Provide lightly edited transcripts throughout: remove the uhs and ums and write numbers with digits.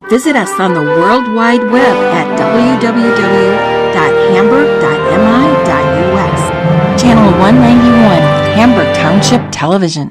Visit us on the World Wide Web at www.hamburg.mi.us. Channel 191, Hamburg Township Television.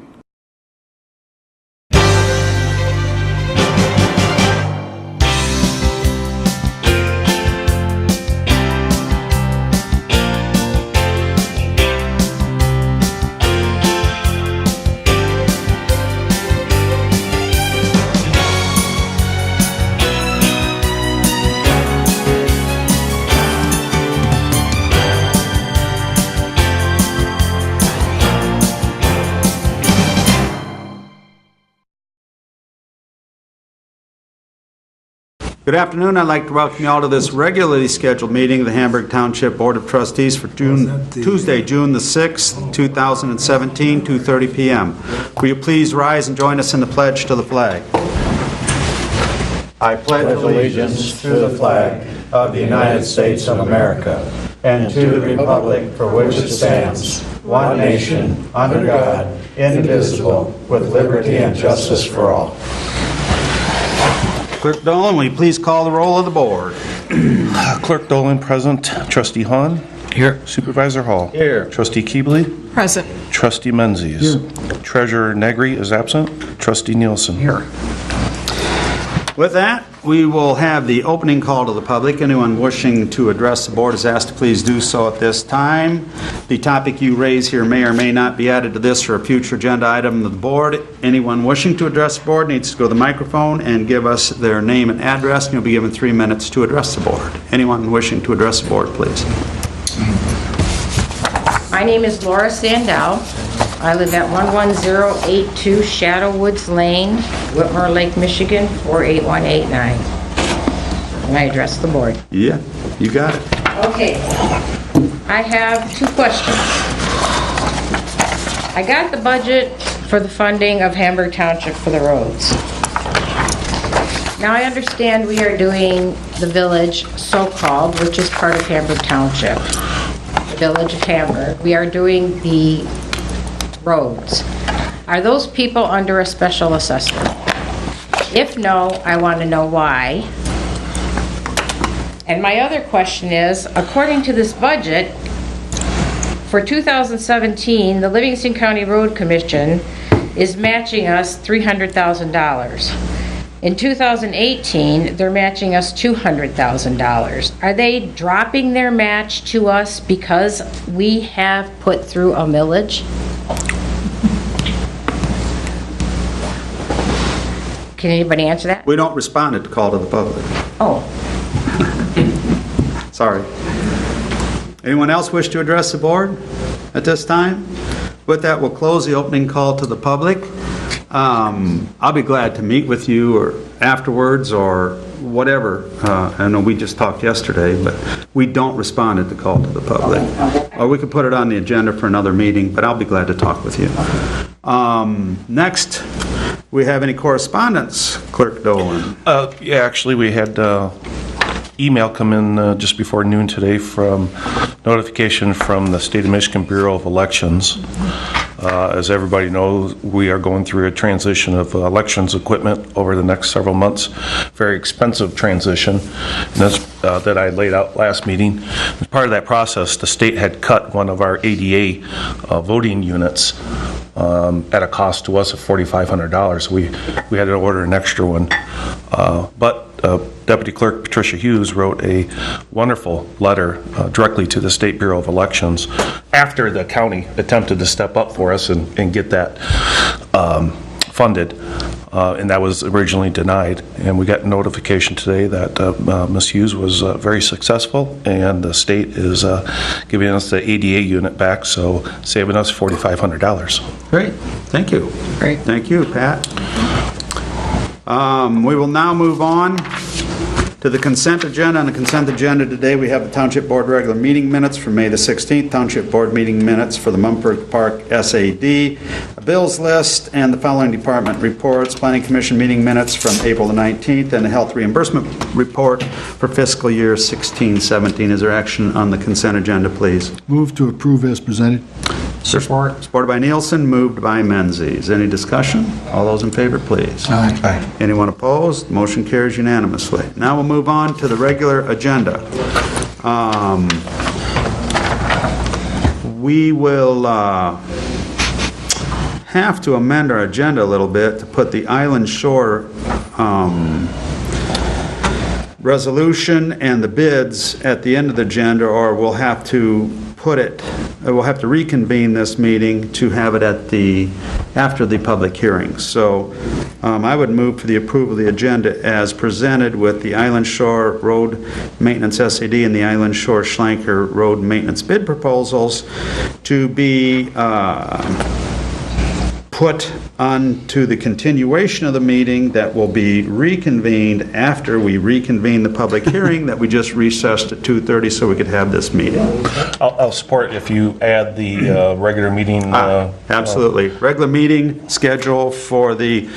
Good afternoon. I'd like to welcome you all to this regularly scheduled meeting of the Hamburg Township Board of Trustees for Tuesday, June the 6th, 2017, 2:30 p.m. Will you please rise and join us in the pledge to the flag? I pledge allegiance to the flag of the United States of America and to the republic for which it stands, one nation, under God, indivisible, with liberty and justice for all. Clerk Dolan, will you please call the roll of the board? Clerk Dolan present. Trustee Hahn? Here. Supervisor Hall? Here. Trustee Keebley? Present. Trustee Menzies? Here. Treasurer Negri is absent. Trustee Nielsen? Here. With that, we will have the opening call to the public. Anyone wishing to address the board is asked to please do so at this time. The topic you raise here may or may not be added to this or a future agenda item of the board. Anyone wishing to address the board needs to go to the microphone and give us their name and address, and you'll be given 3 minutes to address the board. Anyone wishing to address the board, please. My name is Laura Sandow. I live at 11082 Shadowwoods Lane, Whitmore Lake, Michigan, 48189. Can I address the board? Yeah, you got it. Okay. I have 2 questions. I got the budget for the funding of Hamburg Township for the roads. Now I understand we are doing the village, so-called, which is part of Hamburg Township, the village of Hamburg. We are doing the roads. Are those people under a special assessment? If no, I want to know why. And my other question is, according to this budget, for 2017, the Livingston County Road Commission is matching us $300,000. In 2018, they're matching us $200,000. Are they dropping their match to us because we have put through a millage? Can anybody answer that? We don't respond at the call to the public. Oh. Sorry. Anyone else wish to address the board at this time? With that, we'll close the opening call to the public. I'll be glad to meet with you or afterwards or whatever. I know we just talked yesterday, but we don't respond at the call to the public. Or we could put it on the agenda for another meeting, but I'll be glad to talk with you. Next, we have any correspondence, Clerk Dolan? Yeah, actually, we had email come in just before noon today from notification from the State of Michigan Bureau of Elections. As everybody knows, we are going through a transition of elections equipment over the next several months. Very expensive transition, and that's that I laid out last meeting. As part of that process, the state had cut one of our ADA voting units at a cost to us of $4,500. We had to order an extra one, but Deputy Clerk Patricia Hughes wrote a wonderful letter directly to the State Bureau of Elections after the county attempted to step up for us and get that funded, and that was originally denied. And we got notification today that Ms. Hughes was very successful, and the state is giving us the ADA unit back, so saving us $4,500. Great. Thank you. Great. Thank you, Pat. We will now move on To the consent agenda. On the consent agenda today, we have the Township Board regular meeting minutes for May the 16th, Township Board meeting minutes for the Mumford Park SAD, a bills list, and the following department reports: Planning Commission meeting minutes from April the 19th, and the health reimbursement report for fiscal year 16-17. Is there action on the consent agenda, please? Move to approve as presented. Support. Supported by Nielsen, moved by Menzies. Any discussion? All those in favor, please. Aye. Anyone opposed? Motion carries unanimously. Now we'll move on to the regular agenda. We will have to amend our agenda a little bit to put the Island Shore resolution and the bids at the end of the agenda, or we'll have to reconvene this meeting to have it after the public hearing. So I would move for the approval of the agenda as presented, with the Island Shore Road Maintenance SAD and the Island Shore Schlenker Road Maintenance bid proposals to be put onto the continuation of the meeting that will be reconvened after we reconvene the public hearing that we just recessed at 2:30 so we could have this meeting. I'll support if you add the regular meeting. Absolutely. Regular meeting schedule for the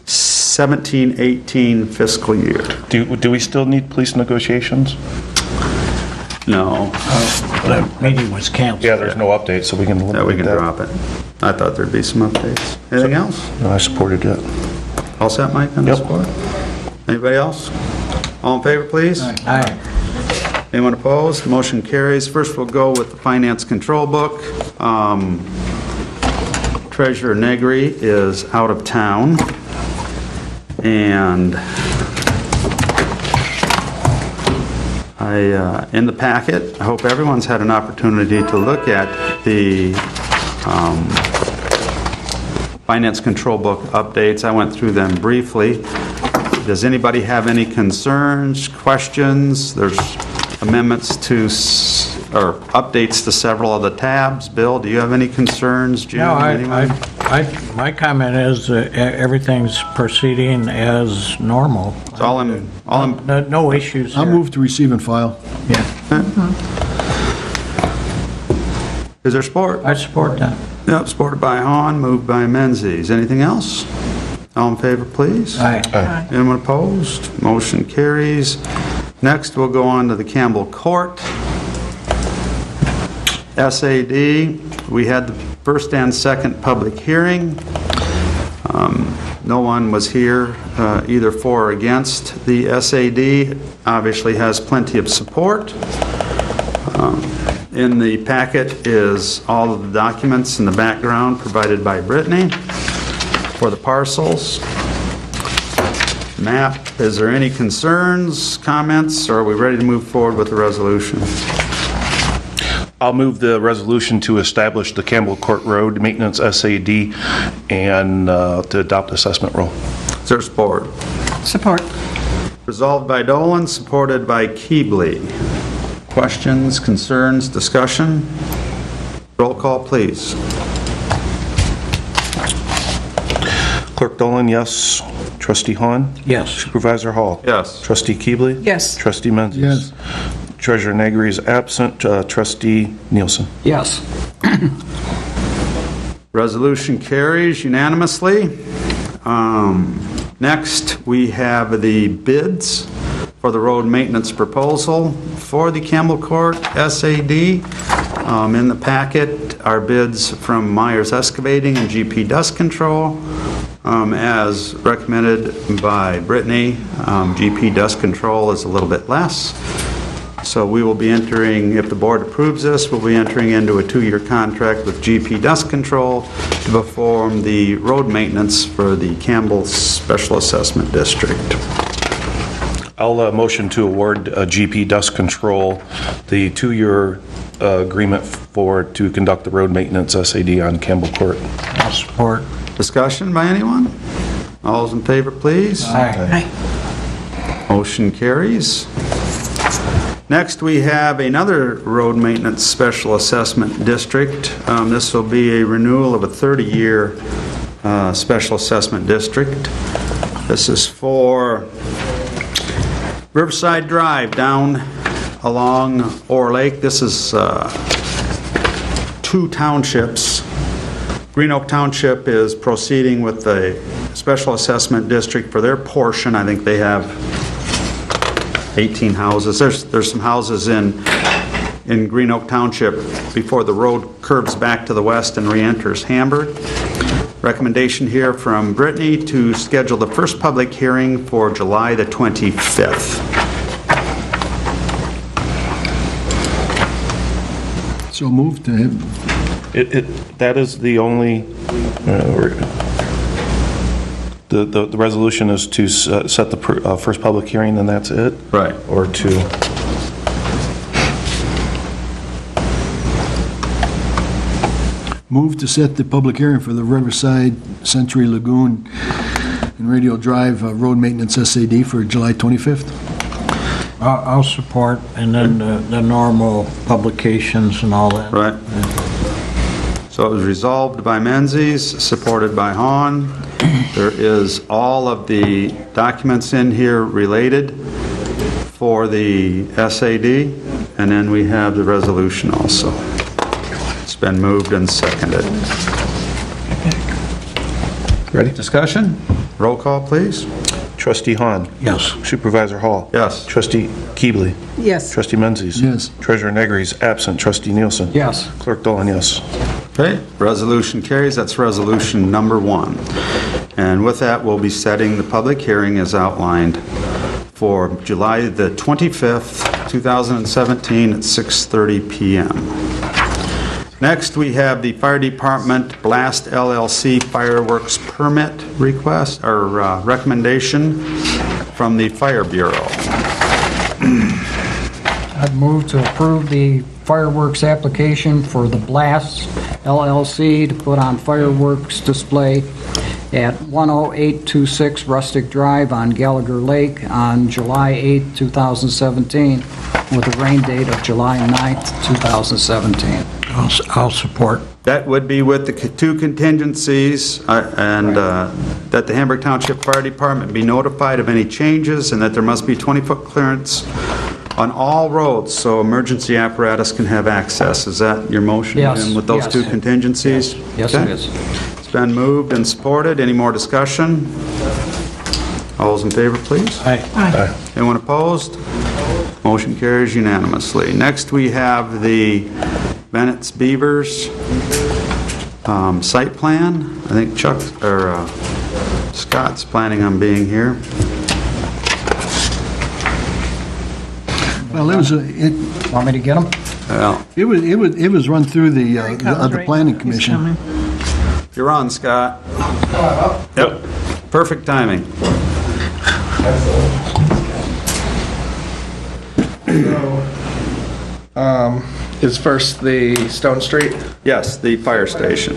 17-18 fiscal year. Do we still need police negotiations? No. The meeting was canceled. Yeah, there's no update, so we can Yeah, we can drop it. I thought there'd be some updates. Anything else? No, I supported it. All set, Mike, on the Yep. support? Anybody else? All in favor, please? Aye. Anyone opposed? Motion carries. First, we'll go with the Finance Control Book. Treasurer Negri is out of town, and in the packet, I hope everyone's had an opportunity to look at the Finance Control Book updates. I went through them briefly. Does anybody have any concerns, questions? There's amendments to, or updates to several of the tabs. Bill, do you have any concerns? Jim, No, anyone? my comment is everyth's proceeding as normal. It's all in, No issues I'll here. move to receive and file. Yeah, is there support? I support that. Yep, supported by Hahn, moved by Menzies. Anything else? All in favor, please? Aye. Anyone opposed? Motion carries. Next, we'll go on to the Campbell Court. SAD, we had the first and second public hearing. No one was here either for or against. The SAD obviously has plenty of support. In the packet is all of the documents in the background provided by Brittany for the parcels. Map, is there any concerns, comments, or are we ready to move forward with the resolution? I'll move the resolution to establish the Campbell Court Road Maintenance SAD and to adopt assessment rule. Is there support? Support. Resolved by Dolan, supported by Keebley. Questions, concerns, discussion? Roll call, please. Clerk Dolan, yes. Trustee Hahn? Yes. Supervisor Hall? Yes. Trustee Keebley? Yes. Trustee Menzies? Yes. Treasurer Negri is absent. Trustee Nielsen? Yes. Resolution carries unanimously. Next, we have the bids for the road maintenance proposal for the Campbell Court SAD. In the packet are bids from Myers Excavating and GP Dust Control. As recommended by Brittany, GP Dust Control is a little bit less. So we will be entering, if the board approves this, we'll be entering into a 2-year contract with GP Dust Control to perform the road maintenance for the Campbell Special Assessment District. I'll motion to award GP Dust Control the 2-year agreement to conduct the road maintenance SAD on Campbell Court. I'll support. Discussion by anyone? All those in favor, please. Aye. Motion carries. Next, we have another road maintenance special assessment district. This will be a renewal of a 30-year special assessment district. This is for Riverside Drive down along Orr Lake. This is 2 townships. Green Oak Township is proceeding with the special assessment district for their portion. I think they have 18 houses. There's some houses in Green Oak Township before the road curves back to the west and re-enters Hamburg. Recommendation here from Brittany to schedule the first public hearing for July the 25th. So moved to him. That is the only, the resolution is to set the first public hearing, and that's it? Right. Or to... Move to set the public hearing for the Riverside Century Lagoon and Radio Drive Road Maintenance SAD for July 25th. I'll support, and then the normal publications and all that. Right. So it was resolved by Menzies, supported by Hahn. There is all of the documents in here related for the SAD, and then we have the resolution also. It's been moved and seconded. Ready? Discussion? Roll call, please. Trustee Hahn? Yes. Supervisor Hall? Yes. Trustee Keebly? Yes. Trustee Menzies? Yes. Treasurer Negri is absent. Trustee Nielsen? Yes. Clerk Dolan, yes. Okay, resolution carries. That's resolution number 1. And with that, we'll be setting the public hearing as outlined for July the 25th, 2017 at 6:30 p.m. Next, we have the Fire Department Blast LLC fireworks permit request, or recommendation from the Fire Bureau. I'd move to approve the fireworks application for the Blast LLC to put on fireworks display at 10826 Rustic Drive on Gallagher Lake on July 8, 2017, with a rain date of July 9th, 2017. I'll support. That would be with the 2 contingencies, and that the Hamburg Township Fire Department be notified of any changes, and that there must be 20-foot clearance on all roads so emergency apparatus can have access. Is that your motion? Yes. Jim, with those Yes. 2 contingencies? Yes, Okay. it is. It's been moved and supported. Any more discussion? All those in favor, please. Aye. Anyone opposed? Motion carries unanimously. Next, we have the Bennett's Beavers site plan. I think Chuck, or Scott's planning on being here. Well, it was, Want me to get them? Well, it was run through the Planning Commission. you're on, Scott. Yep. Perfect timing. Is first the Stone Street. Yes, the fire station.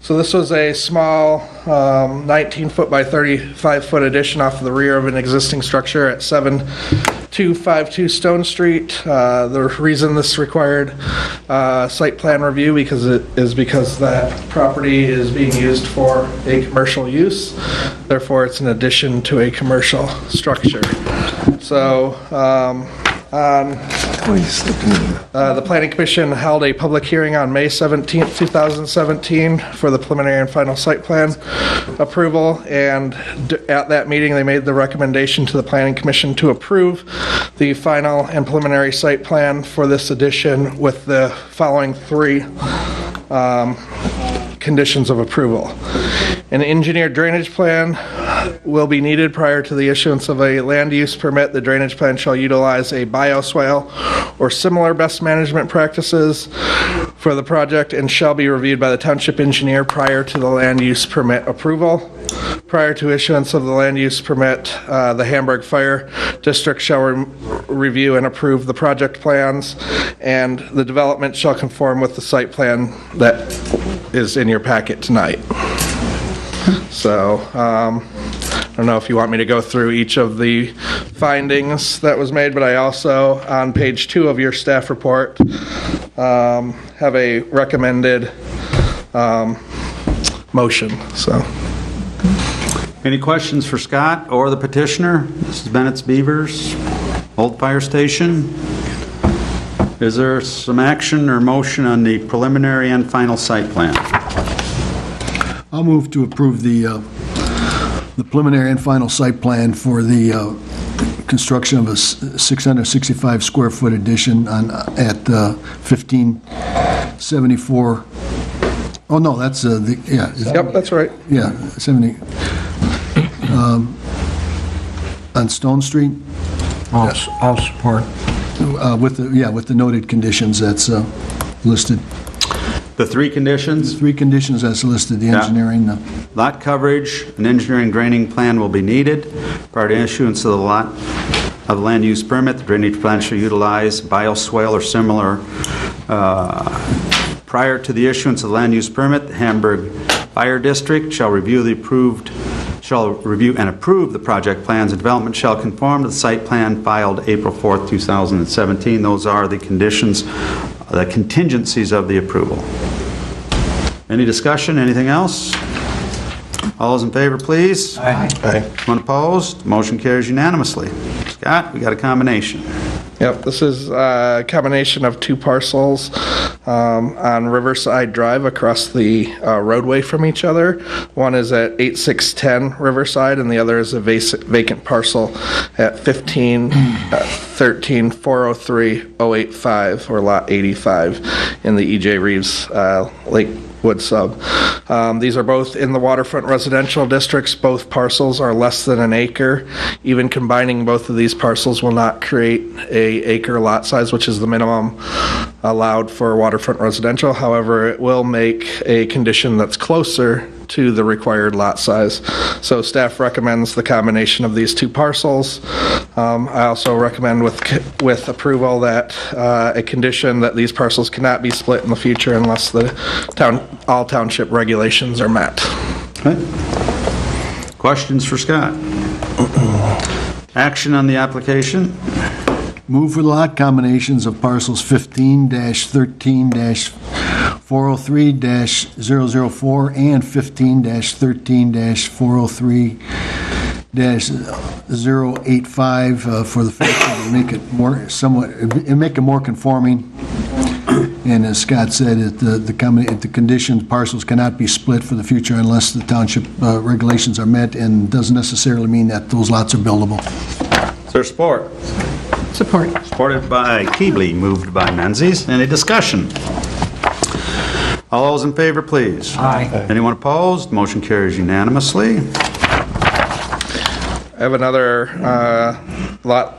So this was a small 19-foot by 35-foot addition off of the rear of an existing structure at 7252 Stone Street. The reason this required site plan review because that property is being used for a commercial use. Therefore, it's an addition to a commercial structure. So the Planning Commission held a public hearing on May 17, 2017 for the preliminary and final site plan approval, and at that meeting they made the recommendation to the Planning Commission to approve the final and preliminary site plan for this addition with the following 3 conditions of approval. An engineered drainage plan will be needed prior to the issuance of a land use permit. The drainage plan shall utilize a bioswale or similar best management practices for the project and shall be reviewed by the township engineer prior to the land use permit approval. Prior to issuance of the land use permit, the Hamburg Fire District shall review and approve the project plans, and the development shall conform with the site plan that is in your packet tonight. So, I don't know if you want me to go through each of the findings that was made, but I also, on page 2 of your staff report, have a recommended motion, so. Any questions for Scott or the petitioner? This is Bennett's Beavers, Old Fire Station. Is there some action or motion on the preliminary and final site plan? I'll move to approve the preliminary and final site plan for the construction of a 665 square foot addition at 1574. Oh, no, that's yeah. Yep, that's right. Yeah, 70. On Stone Street, I'll support. with the noted conditions that's listed. The three conditions? 3 conditions as listed, the engineering, Lot coverage, an engineering draining plan will be needed. Prior to issuance of the lot of land use permit, the drainage plan shall utilize bioswale or similar. Prior to the issuance of the land use permit, the Hamburg Fire District shall review and approve the project plans, and development shall conform to the site plan filed April 4th, 2017. Those are the conditions, the contingencies of the approval. Any discussion, anything else? All those in favor, please. Aye. Anyone opposed? Motion carries unanimously. Scott, we got a combination. Yep, this is a combination of 2 parcels on Riverside Drive across the roadway from each other. One is at 8610 Riverside, and the other is a vacant parcel at 1513-403-085, or Lot 85, in the E.J. Reeves Lakewood sub. These are both in the waterfront residential districts. Both parcels are less than an acre. Even combining both of these parcels will not create a acre lot size, which is the minimum allowed for waterfront residential. However, it will make a condition that's closer to the required lot size. So staff recommends the combination of these 2 parcels. I also recommend with approval that a condition that these parcels cannot be split in the future unless all township regulations are met. Okay. Questions for Scott? Action on the application? Move for the lot combinations of parcels 15-13-403-004 and 15-13-403-085 for the fact that it make it more conforming. And as Scott said, the conditions, parcels cannot be split for the future unless the township regulations are met, and doesn't necessarily mean that those lots are buildable. Is there support? Support. Supported by Keebley, moved by Menzies. Any discussion? All those in favor, please. Aye. Anyone opposed? Motion carries unanimously. I have another lot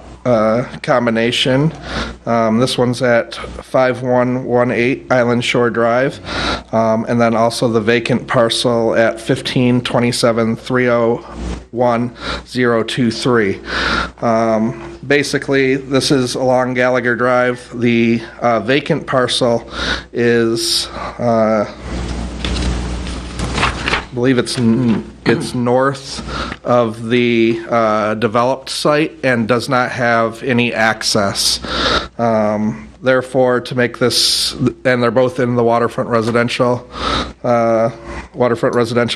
combination. This one's at 5118 Island Shore Drive, and then also the vacant parcel at 1527-301-023. Basically, this is along Gallagher Drive. The vacant parcel is, I believe it's north of the developed site and does not have any access. Therefore, to make this, and they're both in the waterfront residential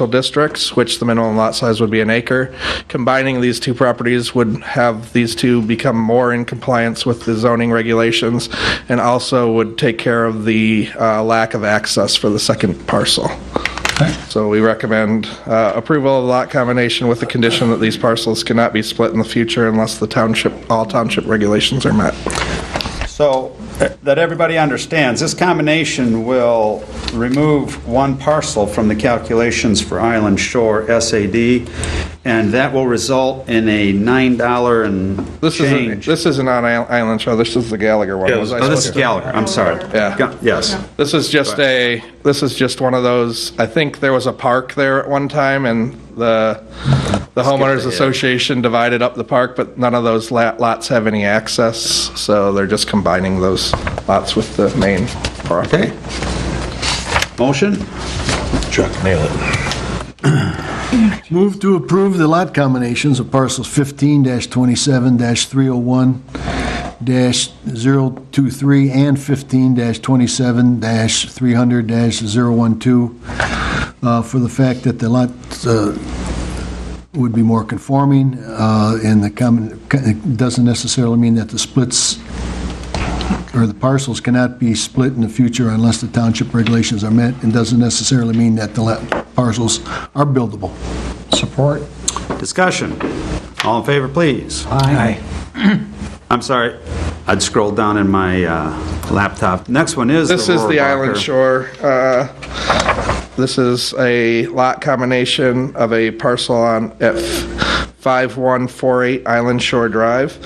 districts, which the minimum lot size would be an acre. Combining these 2 properties would have these 2 become more in compliance with the zoning regulations, and also would take care of the lack of access for the second parcel. So we recommend approval of the lot combination with the condition that these parcels cannot be split in the future unless all township regulations are met. So that everybody understands, this combination will remove 1 parcel from the calculations for Island Shore SAD, and that will result in a $9 and change. This isn't on Island Shore. This is the Gallagher one. Oh, this is Gallagher. I'm sorry. Yeah. Yes. This is just one of those. I think there was a park there at one time, and the homeowners association divided up the park, but none of those lots have any access, so they're just combining those lots with the main property. Okay. Motion? Chuck, nail it. Move to approve the lot combinations of parcels 15-27-301-023 and 15-27-300-012 for the fact that the lots would be more conforming, and it doesn't necessarily mean that the splits or the parcels cannot be split in the future unless the township regulations are met, and doesn't necessarily mean that the parcels are buildable. Support. Discussion. All in favor, please. Aye. I'm sorry, I'd scrolled down in my laptop. Next one is This is the Island Rohrabacher. Shore. This is a lot combination of a parcel on at 5148 Island Shore Drive.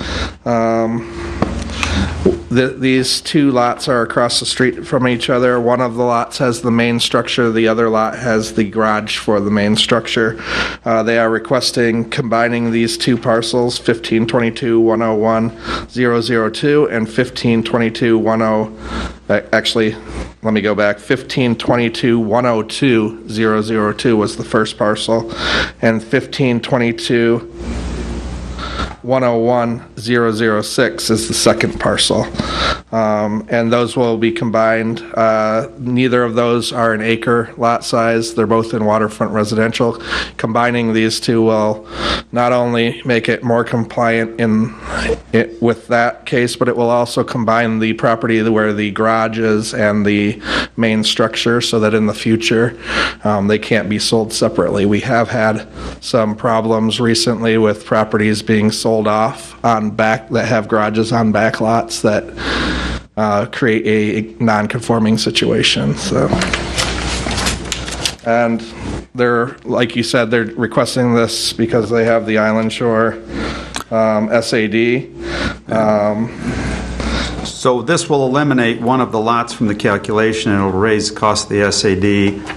These two lots are across the street from each other. One of the lots has the main structure, the other lot has the garage for the main structure. They are requesting combining these two parcels, 1522-101-002 and 1522-10, actually, let me go back, 1522-102-002 was the first parcel, and 1522-101-006 is the second parcel. And those will be combined. Neither of those are an acre lot size. They're both in waterfront residential. Combining these two will not only make it more compliant with that case, but it will also combine the property where the garage is and the main structure, so that in the future they can't be sold separately. We have had some problems recently with properties being sold off on back that have garages on back lots that create a non-conforming situation. So, and they're, like you said, they're requesting this because they have the Island Shore SAD. So this will eliminate one of the lots from the calculation, and it'll raise the cost of the SAD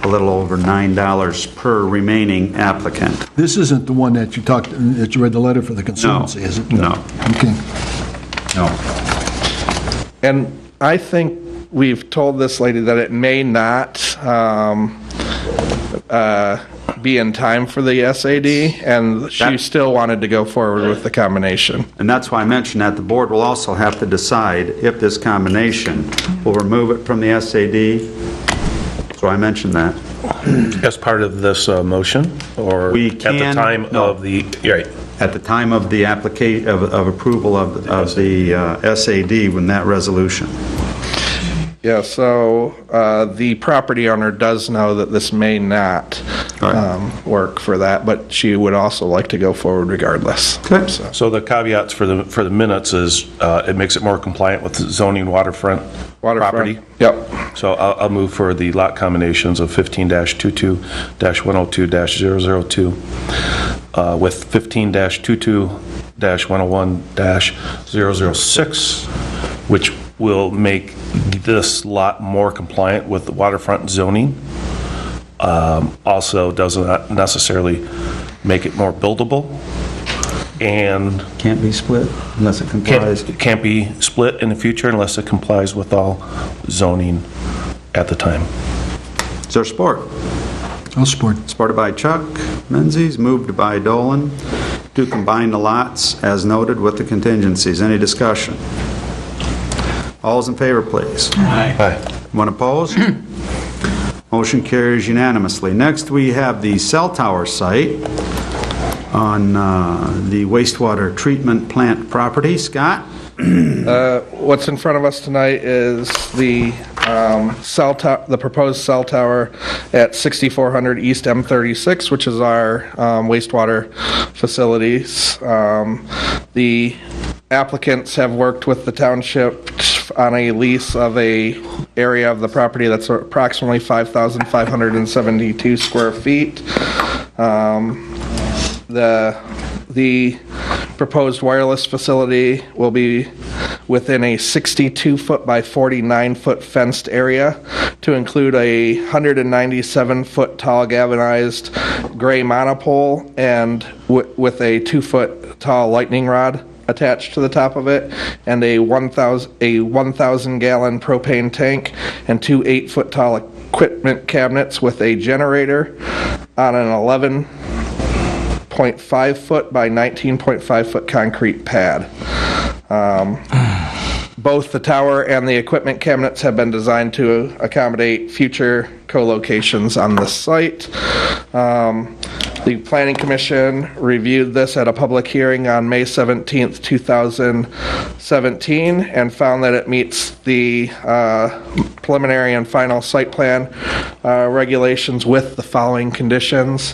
a little over $9 per remaining applicant. This isn't the one that you read the letter for the Conservancy, is it? No. Okay. No. And I think we've told this lady that it may not be in time for the SAD, and she still wanted to go forward with the combination. And that's why I mentioned that the board will also have to decide if this combination will remove it from the SAD. So I mentioned that. As part of this motion, or We at the can- time no. of the, right, At the time of the application, of approval of the SAD, when that resolution. Yeah, so the property owner does know that this may not work for that, but she would also like to go forward regardless. Okay. so the caveats for the minutes is it makes it more compliant with zoning waterfront property. Yep. So I'll move for the lot combinations of 15-22-102-002 with 15-22-101-006, which will make this lot more compliant with the waterfront zoning. Also doesn't necessarily make it more buildable, and Can't be split unless it complies. can't be split in the future unless it complies with all zoning at the time. Is there support? I'll support. Supported by Chuck Menzies, moved by Dolan, to combine the lots as noted with the contingencies. Any discussion? All those in favor, please. Aye. One opposed? Motion carries unanimously. Next, we have the cell tower site on the wastewater treatment plant property. Scott? What's in front of us tonight is the the proposed cell tower at 6400 East M36, which is our wastewater facilities. The applicants have worked with the township on a lease of a area of the property that's approximately 5,572 square feet. The proposed wireless facility will be within a 62-foot by 49-foot fenced area to include a 197-foot tall galvanized gray monopole and with a 2-foot tall lightning rod attached to the top of it, and a 1,000-gallon propane tank and 2 8-foot tall equipment cabinets with a generator on an 11.5 foot by 19.5 foot concrete pad. Both the tower and the equipment cabinets have been designed to accommodate future co-locations on this site. The Planning Commission reviewed this at a public hearing on May 17th, 2017, and found that it meets the preliminary and final site plan regulations with the following conditions.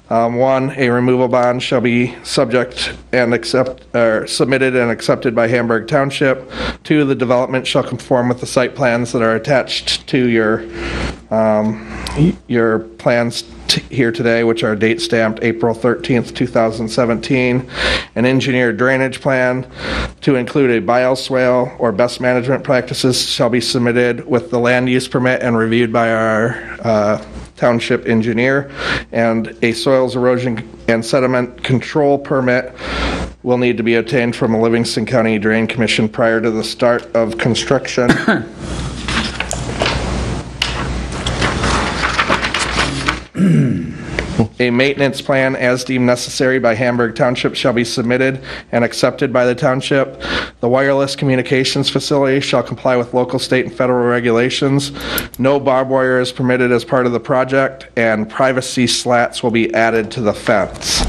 One, a removal bond shall be submitted and accepted by Hamburg Township. Two, the development shall conform with the site plans that are attached to your plans here today, which are date stamped April 13th, 2017. An engineered drainage plan to include a bioswale or best management practices shall be submitted with the land use permit and reviewed by our township engineer. And a soils erosion and sediment control permit will need to be obtained from a Livingston County Drain Commission prior to the start of construction. A maintenance plan as deemed necessary by Hamburg Township shall be submitted and accepted by the township. The wireless communications facility shall comply with local, state, and federal regulations. No barbed wire is permitted as part of the project, and privacy slats will be added to the fence.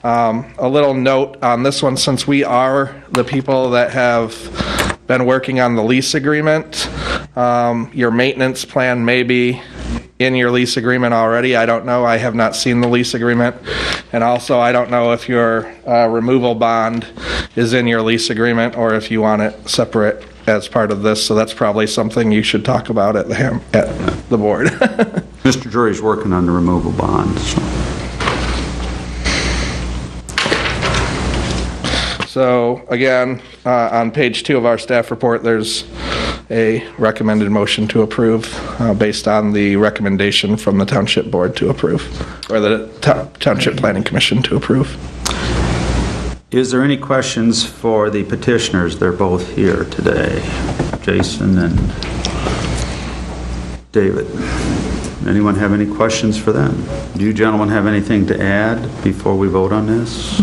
A little note on this one, since we are the people that have been working on the lease agreement, your maintenance plan may be in your lease agreement already. I don't know. I have not seen the lease agreement. And also, I don't know if your removal bond is in your lease agreement or if you want it separate as part of this. So that's probably something you should talk about at the board. Mr. Drury's working on the removal bond. So again, on page 2 of our staff report, there's a recommended motion to approve based on the recommendation from the Township Board to approve, or the Township Planning Commission to approve. Is there any questions for the petitioners? They're both here today, Jason and David. Anyone have any questions for them? Do you gentlemen have anything to add before we vote on this?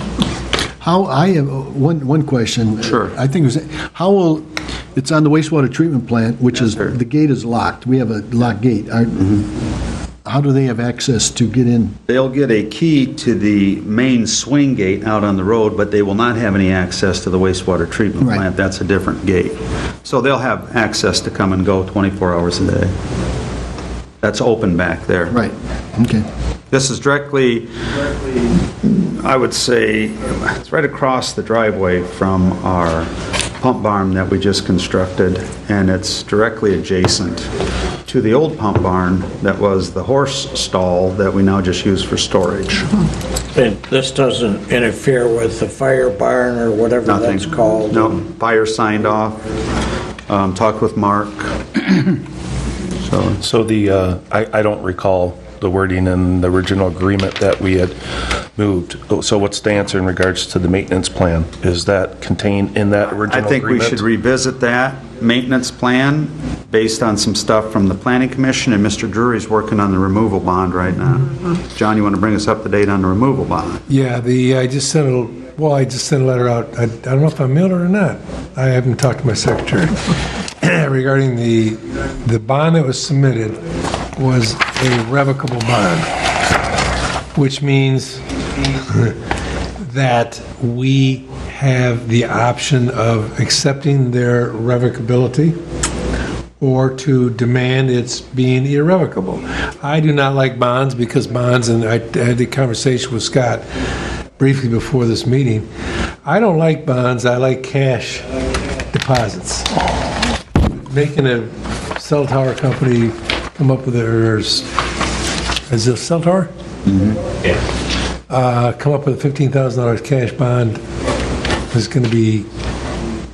I have one question. Sure. I think it was, how will, it's on the wastewater treatment plant, which Yes, is, sir. the gate is locked. We have a locked gate. How do they have access to get in? They'll get a key to the main swing gate out on the road, but they will not have any access to the wastewater treatment Right. plant. That's a different gate. So they'll have access to come and go 24 hours a day. That's open back there. Right, okay. This is directly, I would say, it's right across the driveway from our pump barn that we just constructed, and it's directly adjacent to the old pump barn that was the horse stall that we now just use for storage. And this doesn't interfere with the fire barn or whatever Nothing. that's called? No, fire signed off, talked with Mark. So I don't recall the wording in the original agreement that we had moved. So what's the answer in regards to the maintenance plan? Is that contained in that original agreement? I think we should revisit that maintenance plan based on some stuff from the Planning Commission, and Mr. Drury's working on the removal bond right now. John, you want to bring us up to date on the removal bond? Yeah, I just sent a letter out. I don't know if I mailed it or not. I haven't talked to my secretary. Regarding the bond that was submitted was a revocable bond, which means that we have the option of accepting their revocability or to demand its being irrevocable. I do not like bonds because bonds, and I had a conversation with Scott briefly before this meeting, I don't like bonds, I like cash deposits. Making a cell tower company come up with is it a cell tower? Mm-hmm. Yeah. Come up with a $15,000 cash bond is going to be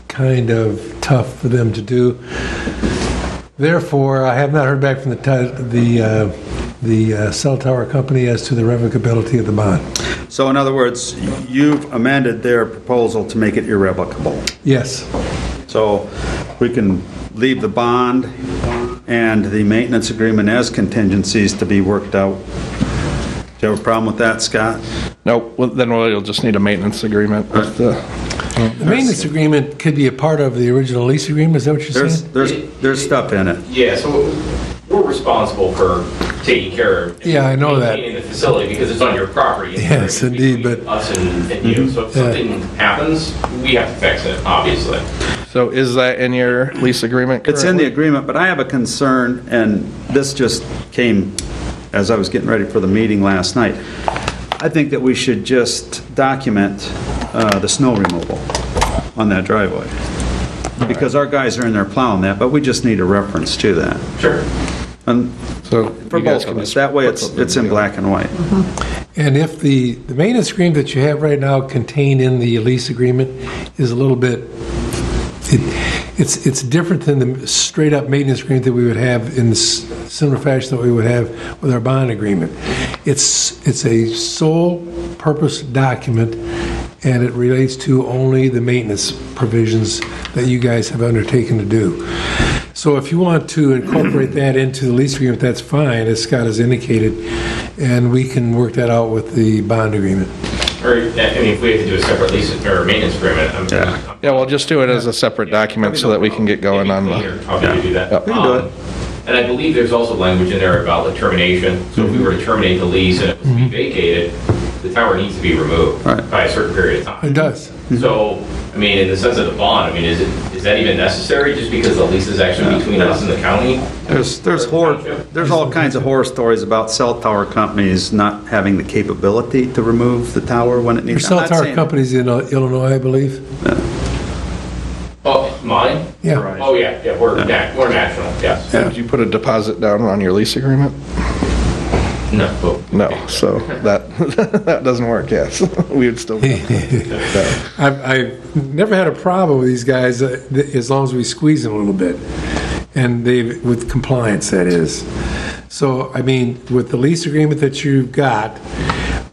kind of tough for them to do. Therefore, I have not heard back from the cell tower company as to the revocability of the bond. So in other words, you've amended their proposal to make it irrevocable. Yes. So we can leave the bond and the maintenance agreement as contingencies to be worked out. Do you have a problem with that, Scott? Nope, well, then we'll just need a maintenance agreement with the... The maintenance agreement could be a part of the original lease agreement, is that what you're saying? There's stuff in it. Yeah, so we're responsible for taking care of. Yeah, I know that. Maintaining the facility because it's on your property. Yes, indeed, but- Us and you, so if something happens, we have to fix it, obviously. So is that in your lease agreement It's in the currently? agreement, but I have a concern, and this just came as I was getting ready for the meeting last night. I think that we should just document the snow removal on that driveway. Because our guys are in there plowing that, but we just need a reference to that. Sure. And So for you guys both can of us, just that way put it's something in black and white. And if the maintenance agreement that you have right now contained in the lease agreement is a little bit, it's different than the straight-up maintenance agreement that we would have in similar fashion that we would have with our bond agreement. It's a sole purpose document, and it relates to only the maintenance provisions that you guys have undertaken to do. So if you want to incorporate that into the lease agreement, that's fine, as Scott has indicated, and we can work that out with the bond agreement. Or, I mean, if we have to do a separate lease or maintenance agreement, Yeah, we'll just do it as a separate document so that we can get going on the... I'll be able to do that. Yep. We can do it. And I believe there's also language in there about the termination. So if we were to terminate the lease and it was to be vacated, the tower needs to be removed Right. by a certain period of time. It does. So, I mean, in the sense of the bond, I mean, is that even necessary just because the lease is actually between us and the county? There's all kinds of horror stories about cell tower companies not having the capability to remove the tower when it Your needs. cell I'm not tower saying- company's in Illinois, I believe. Oh, mine? Yeah. Oh, yeah, we're national, yes. Did you put a deposit down on your lease agreement? No. No, so that that doesn't work, yes. We would still... I've never had a problem with these guys as long as we squeeze them a little bit, and with compliance, that is. So, I mean, with the lease agreement that you've got,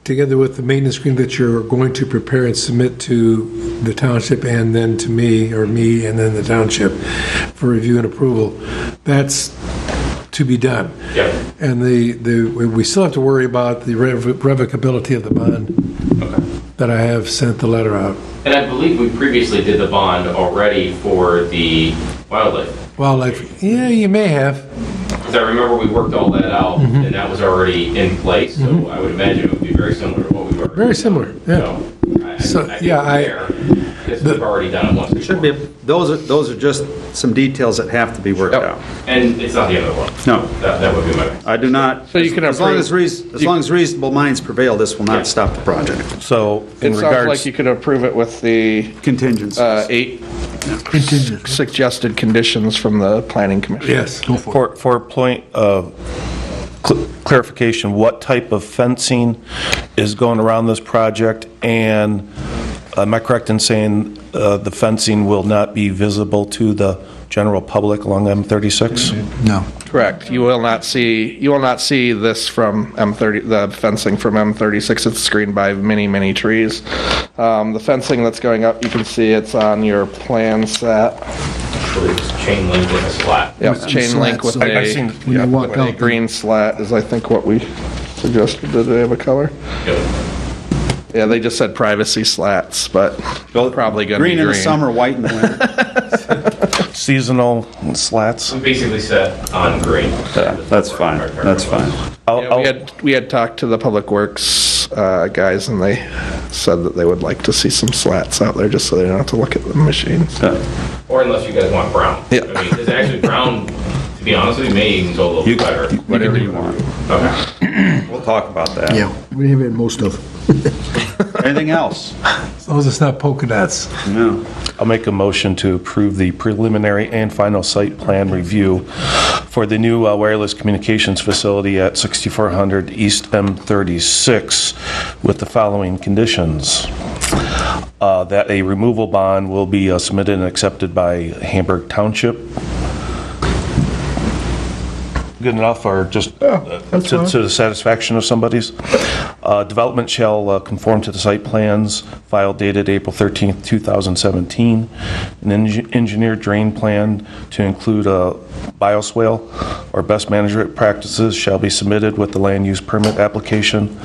together with the maintenance agreement that you're going to prepare and submit to the township and then to me, or me and then the township for review and approval, that's to be done. Yep. And we still have to worry about the revocability of the bond that I have sent the letter out. And I believe we previously did the bond already for the wildlife. Yeah, you may have. Because I remember we worked all that out, and that was already in place, so I would imagine it would be very similar to what we were. Very similar, yeah. So, I think because we've already done it once before. Should be, those are just some details that have to be worked out. And it's not the end of the world. No. That would be my... I do not. So you can as long approve- as long as reasonable minds prevail, this will not stop the project. So in It sounds regards, like you could approve it with the Contingencies. 8 suggested conditions from the planning commission. Yes. for a point of clarification, what type of fencing is going around this project? And am I correct in saying the fencing will not be visible to the general public along M36? No. Correct. You will not see this from M30, the fencing from M36. It's screened by many trees. The fencing that's going up, you can see it's on your plan set. I believe it's chain link with a slat. Yep, Some chain link slats, with so I've seen- when you walk with a out, green slat is, I think, what we suggested. Did they have a color? Yep. Yeah, they just said privacy slats, but probably gonna be Green in the summer, white in the winter. Seasonal slats? We basically set on green. That's fine, that's fine. Yeah, we had talked to the Public Works guys, and they said that they would like to see some slats out there just so they don't have to look at the machines. Or unless you guys want brown. Yeah. I mean, because actually brown, to be honest with you, may even go a little better. Whatever you want. Okay. We'll talk about that. yeah, we have it most of. Anything else? As long as it's not polka dots. No. I'll make a motion to approve the preliminary and final site plan review for the new wireless communications facility at 6400 East M36 with the following conditions. That a removal bond will be submitted and accepted by Hamburg Township. Good enough, or just to the satisfaction of somebody's? Development shall conform to the site plans filed dated April 13th, 2017. An engineered drain plan to include a bioswale or best management practices shall be submitted with the land use permit application.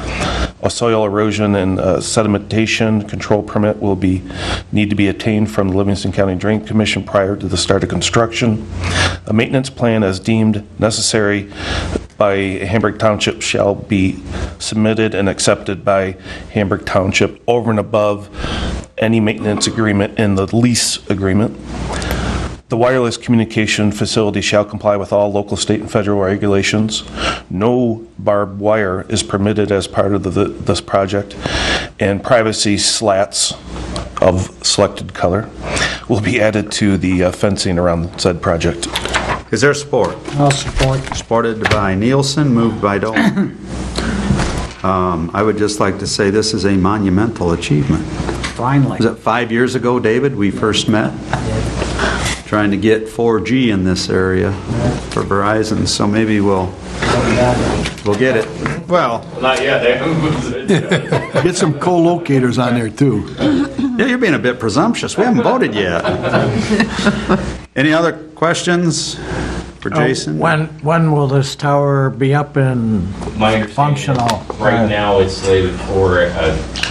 A soil erosion and sedimentation control permit will need to be obtained from the Livingston County Drain Commission prior to the start of construction. A maintenance plan as deemed necessary by Hamburg Township shall be submitted and accepted by Hamburg Township over and above any maintenance agreement in the lease agreement. The wireless communication facility shall comply with all local, state, and federal regulations. No barbed wire is permitted as part of this project, and privacy slats of selected color will be added to the fencing around said project. Is there support? I'll support. Supported by Nielsen, moved by Dolan. I would just like to say this is a monumental achievement. Finally. Was it 5 years ago, David, we first met? Trying to get 4G in this area for Verizon, so maybe we'll get it. Well, Not yet, they haven't moved it. Get some co-locators on there, too. yeah, you're being a bit presumptuous. We haven't voted yet. Any other questions for Jason? When will this tower be up and My understanding functional? is right now, it's slated for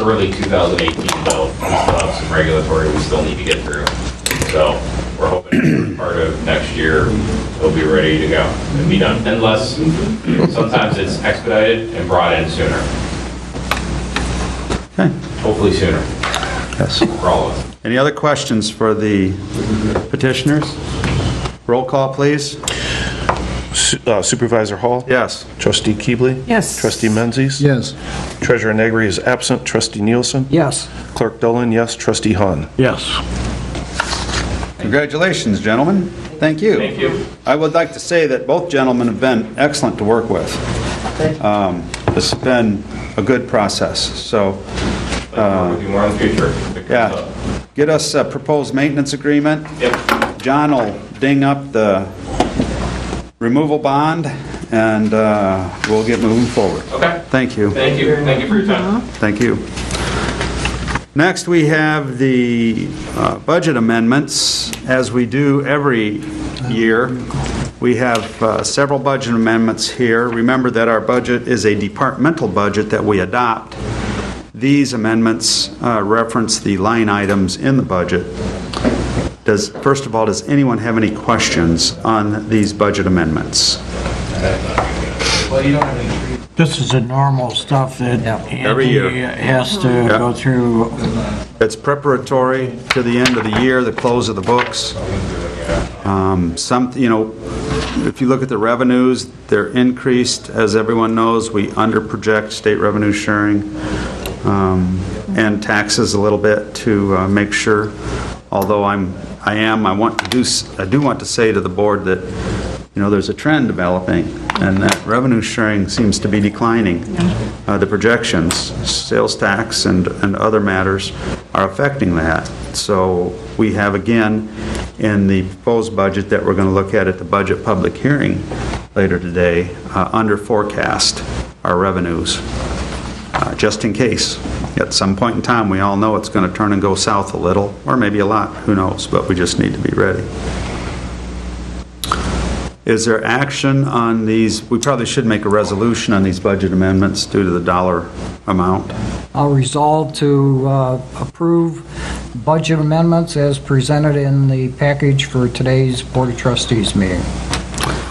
early 2018 build. We still have some regulatory we still need to get through. So we're hoping part of next year it'll be ready to go and be done. Unless sometimes it's expedited and brought in sooner. Okay. Hopefully sooner Yes. for all of us. Any other questions for the petitioners? Roll call, please. Supervisor Hall? Yes. Trustee Keebly? Yes. Trustee Menzies? Yes. Treasurer Negri is absent. Trustee Nielsen? Yes. Clerk Dolan, yes. Trustee Hahn? Yes. Congratulations, gentlemen. Thank you. Thank you. I would like to say that both gentlemen have been excellent to work with. This has been a good process, so, We'll do more in the future. yeah. Get us a proposed maintenance agreement. Yep. John will ding up the removal bond, and we'll get moving forward. Okay. Thank you. Thank you. Thank you for your time. Thank you. Next, we have the budget amendments, as we do every year. We have several budget amendments here. Remember that our budget is a departmental budget that we adopt. These amendments reference the line items in the budget. First of all, does anyone have any questions on these budget amendments? This is the normal stuff that Every year. Andy has to go through. It's preparatory to the end of the year, the close of the books. If you look at the revenues, they're increased. As everyone knows, we under-project state revenue sharing and taxes a little bit to make sure. Although I do want to say to the board that, there's a trend developing, and that revenue sharing seems to be declining. The projections, sales tax and other matters are affecting that. So we have, again, in the proposed budget that we're going to look at the budget public hearing later today, under forecast our revenues, just in case. At some point in time, we all know it's going to turn and go south a little, or maybe a lot, who knows, but we just need to be ready. Is there action on these? We probably should make a resolution on these budget amendments due to the dollar amount. I'll resolve to approve budget amendments as presented in the package for today's Board of Trustees meeting.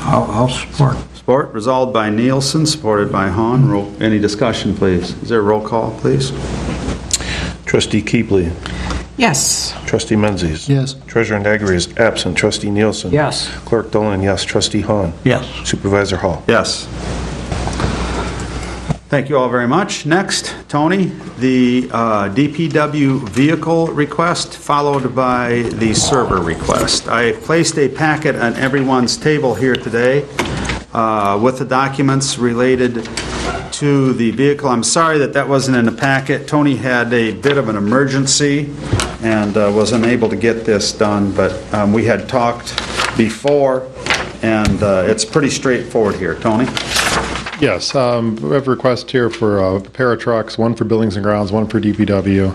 I'll support. Support, resolved by Nielsen, supported by Hahn. Any discussion, please? Is there a roll call, please? Trustee Keebly? Yes. Trustee Menzies? Yes. Treasurer Negri is absent. Trustee Nielsen? Yes. Clerk Dolan, yes. Trustee Hahn? Yes. Supervisor Hall? Yes. Thank you all very much. Next, Tony, the DPW vehicle request, followed by the server request. I placed a packet on everyone's table here today with the documents related to the vehicle. I'm sorry that wasn't in the packet. Tony had a bit of an emergency and was unable to get this done, but we had talked before, and it's pretty straightforward here. Tony? Yes, we have a request here for a pair of trucks, one for Buildings and Grounds, one for DPW.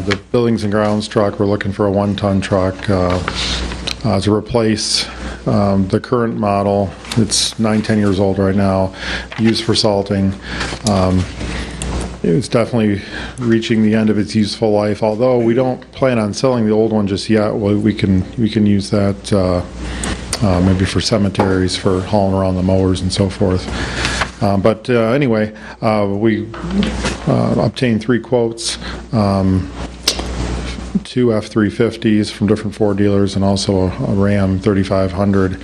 The Buildings and Grounds truck, we're looking for a 1-ton truck to replace the current model. It's 9-10 years old right now, used for salting. It's definitely reaching the end of its useful life, although we don't plan on selling the old one just yet. Well, we can use that maybe for cemeteries, for hauling around the mowers and so forth. But anyway, we obtained 3 quotes, 2 F-350s from different Ford dealers and also a Ram 3500.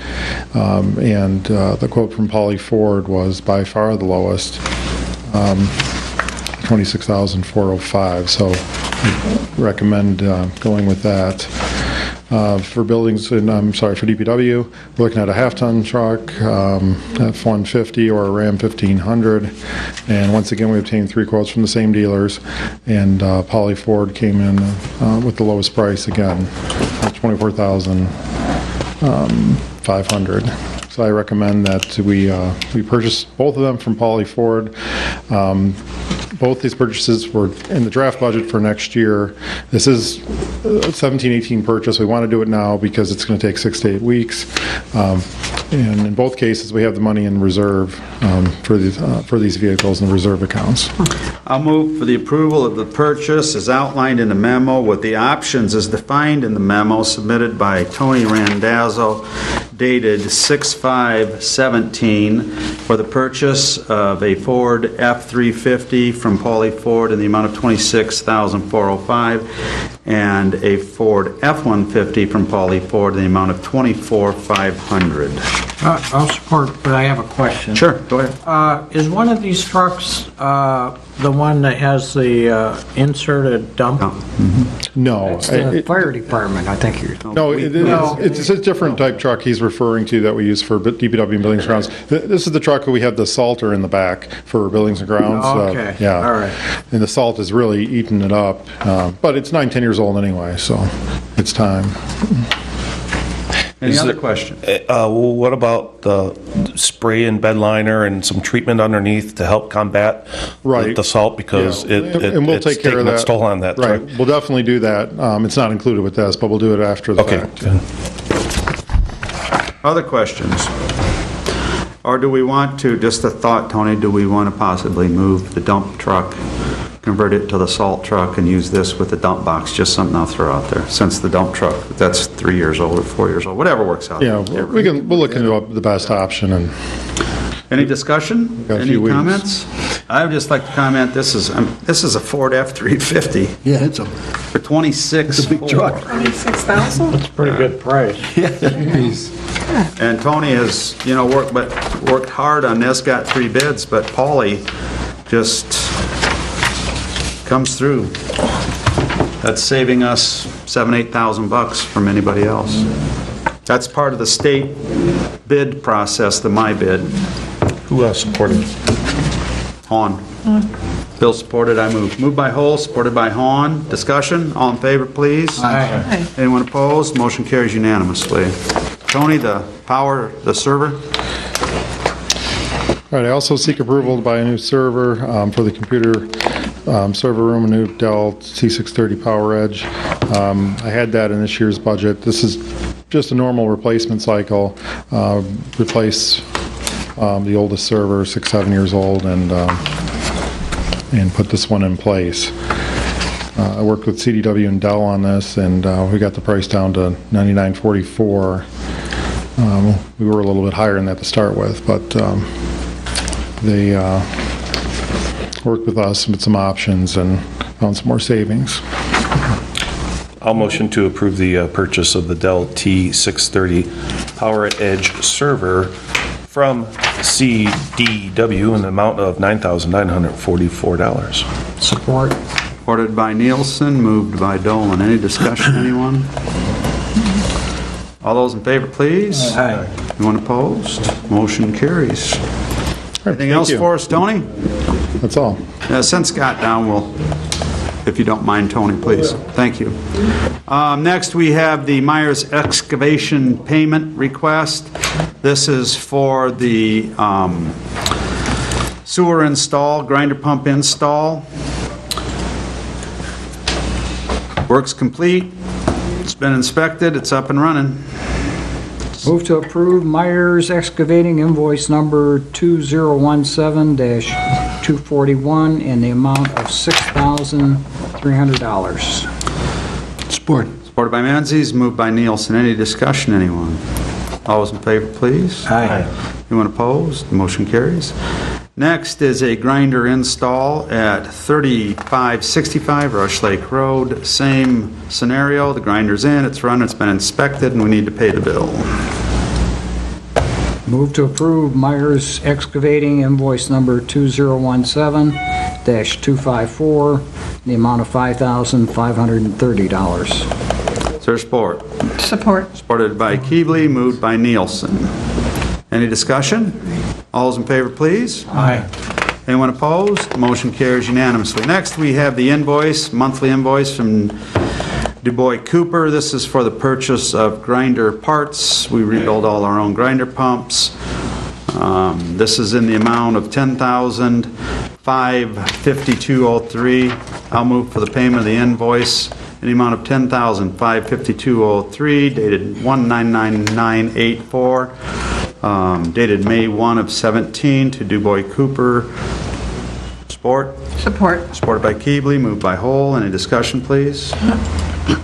And the quote from Poly Ford was by far the lowest, $26,405. So I recommend going with that. For buildings, for DPW, we're looking at a half-ton truck, F-150 or a Ram 1500. And once again, we obtained 3 quotes from the same dealers, and Poly Ford came in with the lowest price again, $24,500. So I recommend that we purchase both of them from Poly Ford. Both these purchases were in the draft budget for next year. This is a 17-18 purchase. We want to do it now because it's going to take 6 to 8 weeks. And in both cases, we have the money in reserve for these vehicles in the reserve accounts. I'll move for the approval of the purchase as outlined in the memo with the options as defined in the memo submitted by Tony Randazzo, dated 6/5/17, for the purchase of a Ford F-350 from Poly Ford in the amount of $26,405 and a Ford F-150 from Poly Ford in the amount of $24,500. I'll support, but I have a question. Sure, go ahead. Is one of these trucks the one that has the inserted dump? No. It's the fire department, I think you're... No, it's a different type truck he's referring to that we use for DPW and Buildings and Grounds. This is the truck where we have the salter in the back for Buildings and Grounds. Okay, yeah. All right. And the salt is really eating it up. But it's 9-10 years old anyway, so it's time. Any other question? What about the spray and bed liner and some treatment underneath to help combat the salt, because and we'll take care of that. Its toll on that right. truck. We'll definitely do that. It's not included with this, but we'll do it after the fact. Good. Other questions? Or do we want to, just a thought, Tony, do we want to possibly move the dump truck, convert it to the salt truck, and use this with the dump box? Just something I'll throw out there, since the dump truck, that's 3 years old or 4 years old, whatever works out. Yeah, we'll look into the best option. And any discussion? Any comments? I would just like to comment, this is a Ford F-350 Yeah, it's a for $26,400. It's a big truck. $26,000? That's a pretty good price. And Tony has, worked hard on this, got 3 bids, but Paulie just comes through. That's saving us $7,000-8,000 from anybody else. That's part of the state bid process, the My Bid. Who supported? Hahn. Bill supported, I move. Moved by Hull, supported by Hahn. Discussion, all in favor, please. Aye. Anyone opposed? Motion carries unanimously. Tony, the server? All right, I also seek approval to buy a new server for the computer server room, a new Dell C630 PowerEdge. I had that in this year's budget. This is just a normal replacement cycle. Replace the oldest server, 6-7 years old, and put this one in place. I worked with CDW and Dell on this, and we got the price down to $99.44. We were a little bit higher than that to start with, but they worked with us with some options and found some more savings. I'll motion to approve the purchase of the Dell T630 PowerEdge server from CDW in the amount of $9,944. Support. Supported by Nielsen, moved by Dolan. Any discussion, anyone? All those in favor, please. Aye. Anyone opposed? Motion carries. Anything else you. for us, Tony? That's all. Send Scott down, if you don't mind, Tony, please. Thank you. Next, we have the Myers excavation payment request. This is for the sewer install, grinder pump install. Work's complete. It's been inspected. It's up and running. Move to approve Myers Excavating invoice number 2017-241 in the amount of $6,300. Support. Supported by Menzies, moved by Nielsen. Any discussion, anyone? All those in favor, please. Aye. Anyone opposed? The motion carries. Next is a grinder install at 3565 Rush Lake Road. Same scenario, the grinder's in, it's run, it's been inspected, and we need to pay the bill. Move to approve Myers Excavating invoice number 2017-254, the amount of $5,530. Is there support? Support. Supported by Keeley, moved by Nielsen. Any discussion? All those in favor, please. Aye. Anyone opposed? Motion carries unanimously. Next, we have the invoice, monthly invoice from Du Bois Cooper. This is for the purchase of grinder parts. We rebuild all our own grinder pumps. This is in the amount of $10,552.03. I'll move for the payment of the invoice in the amount of $10,552.03, dated 1/9/1984, dated May 1 of 17 to Du Bois Cooper. Support? Support. Supported by Keeley, moved by Hole. Any discussion, please?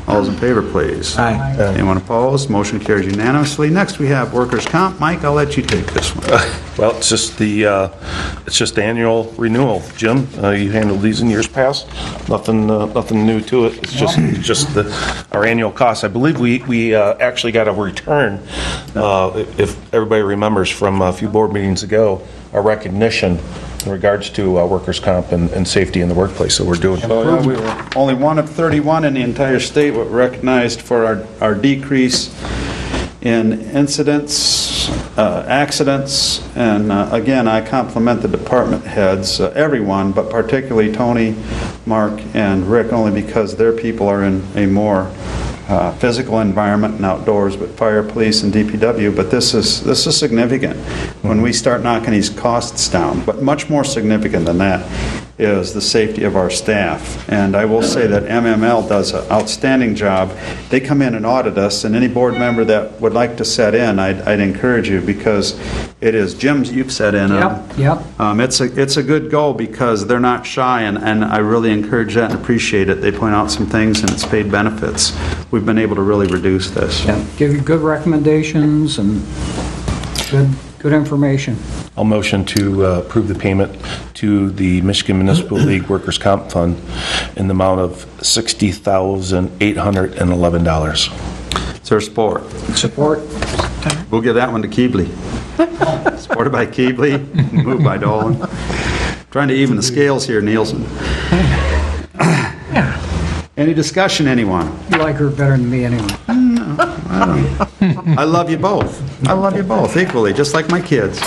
All those in favor, please. Aye. Anyone opposed? Motion carries unanimously. Next, we have workers' comp. Mike, I'll let you take this one. Well, it's just annual renewal. Jim, you handled these in years past. Nothing new to it. It's just our annual cost. I believe we actually got a return, if everybody remembers from a few board meetings ago, a recognition in regards to workers' comp and safety in the workplace. So we're doing. We were only one of 31 in the entire state were recognized for our decrease in incidents, accidents, and again, I compliment the department heads, everyone, but particularly Tony, Mark, and Rick, only because their people are in a more physical environment and outdoors with fire, police, and DPW, but this is significant when we start knocking these costs down. But much more significant than that is the safety of our staff. And I will say that MML does an outstanding job. They come in and audit us, and any board member that would like to set in, I'd encourage you, because it is, Jim, you've set in. Yep. It's a good goal because they're not shy, and I really encourage that and appreciate it. They point out some things, and it's paid benefits. We've been able to really reduce this. Yep. Give you good recommendations and good information. I'll motion to approve the payment to the Michigan Municipal League Workers' Comp Fund in the amount of $60,811. Is there support? Support. We'll give that one to Keeley. Supported by Keeley, moved by Dolan. Trying to even the scales here, Nielsen. Any discussion, anyone? You like her better than me anyway. No, I don't. I love you both. I love you both equally, just like my kids.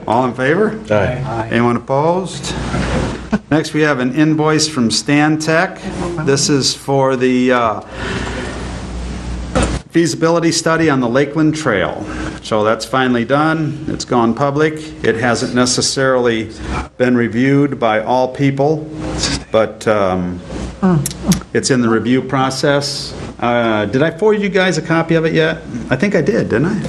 All in favor? Aye. Anyone opposed? Next, we have an invoice from Stan Tech. This is for the feasibility study on the Lakeland Trail. So that's finally done. It's gone public. It hasn't necessarily been reviewed by all people, but it's in the review process. Did I forward you guys a copy of it yet? I think I did, didn't I?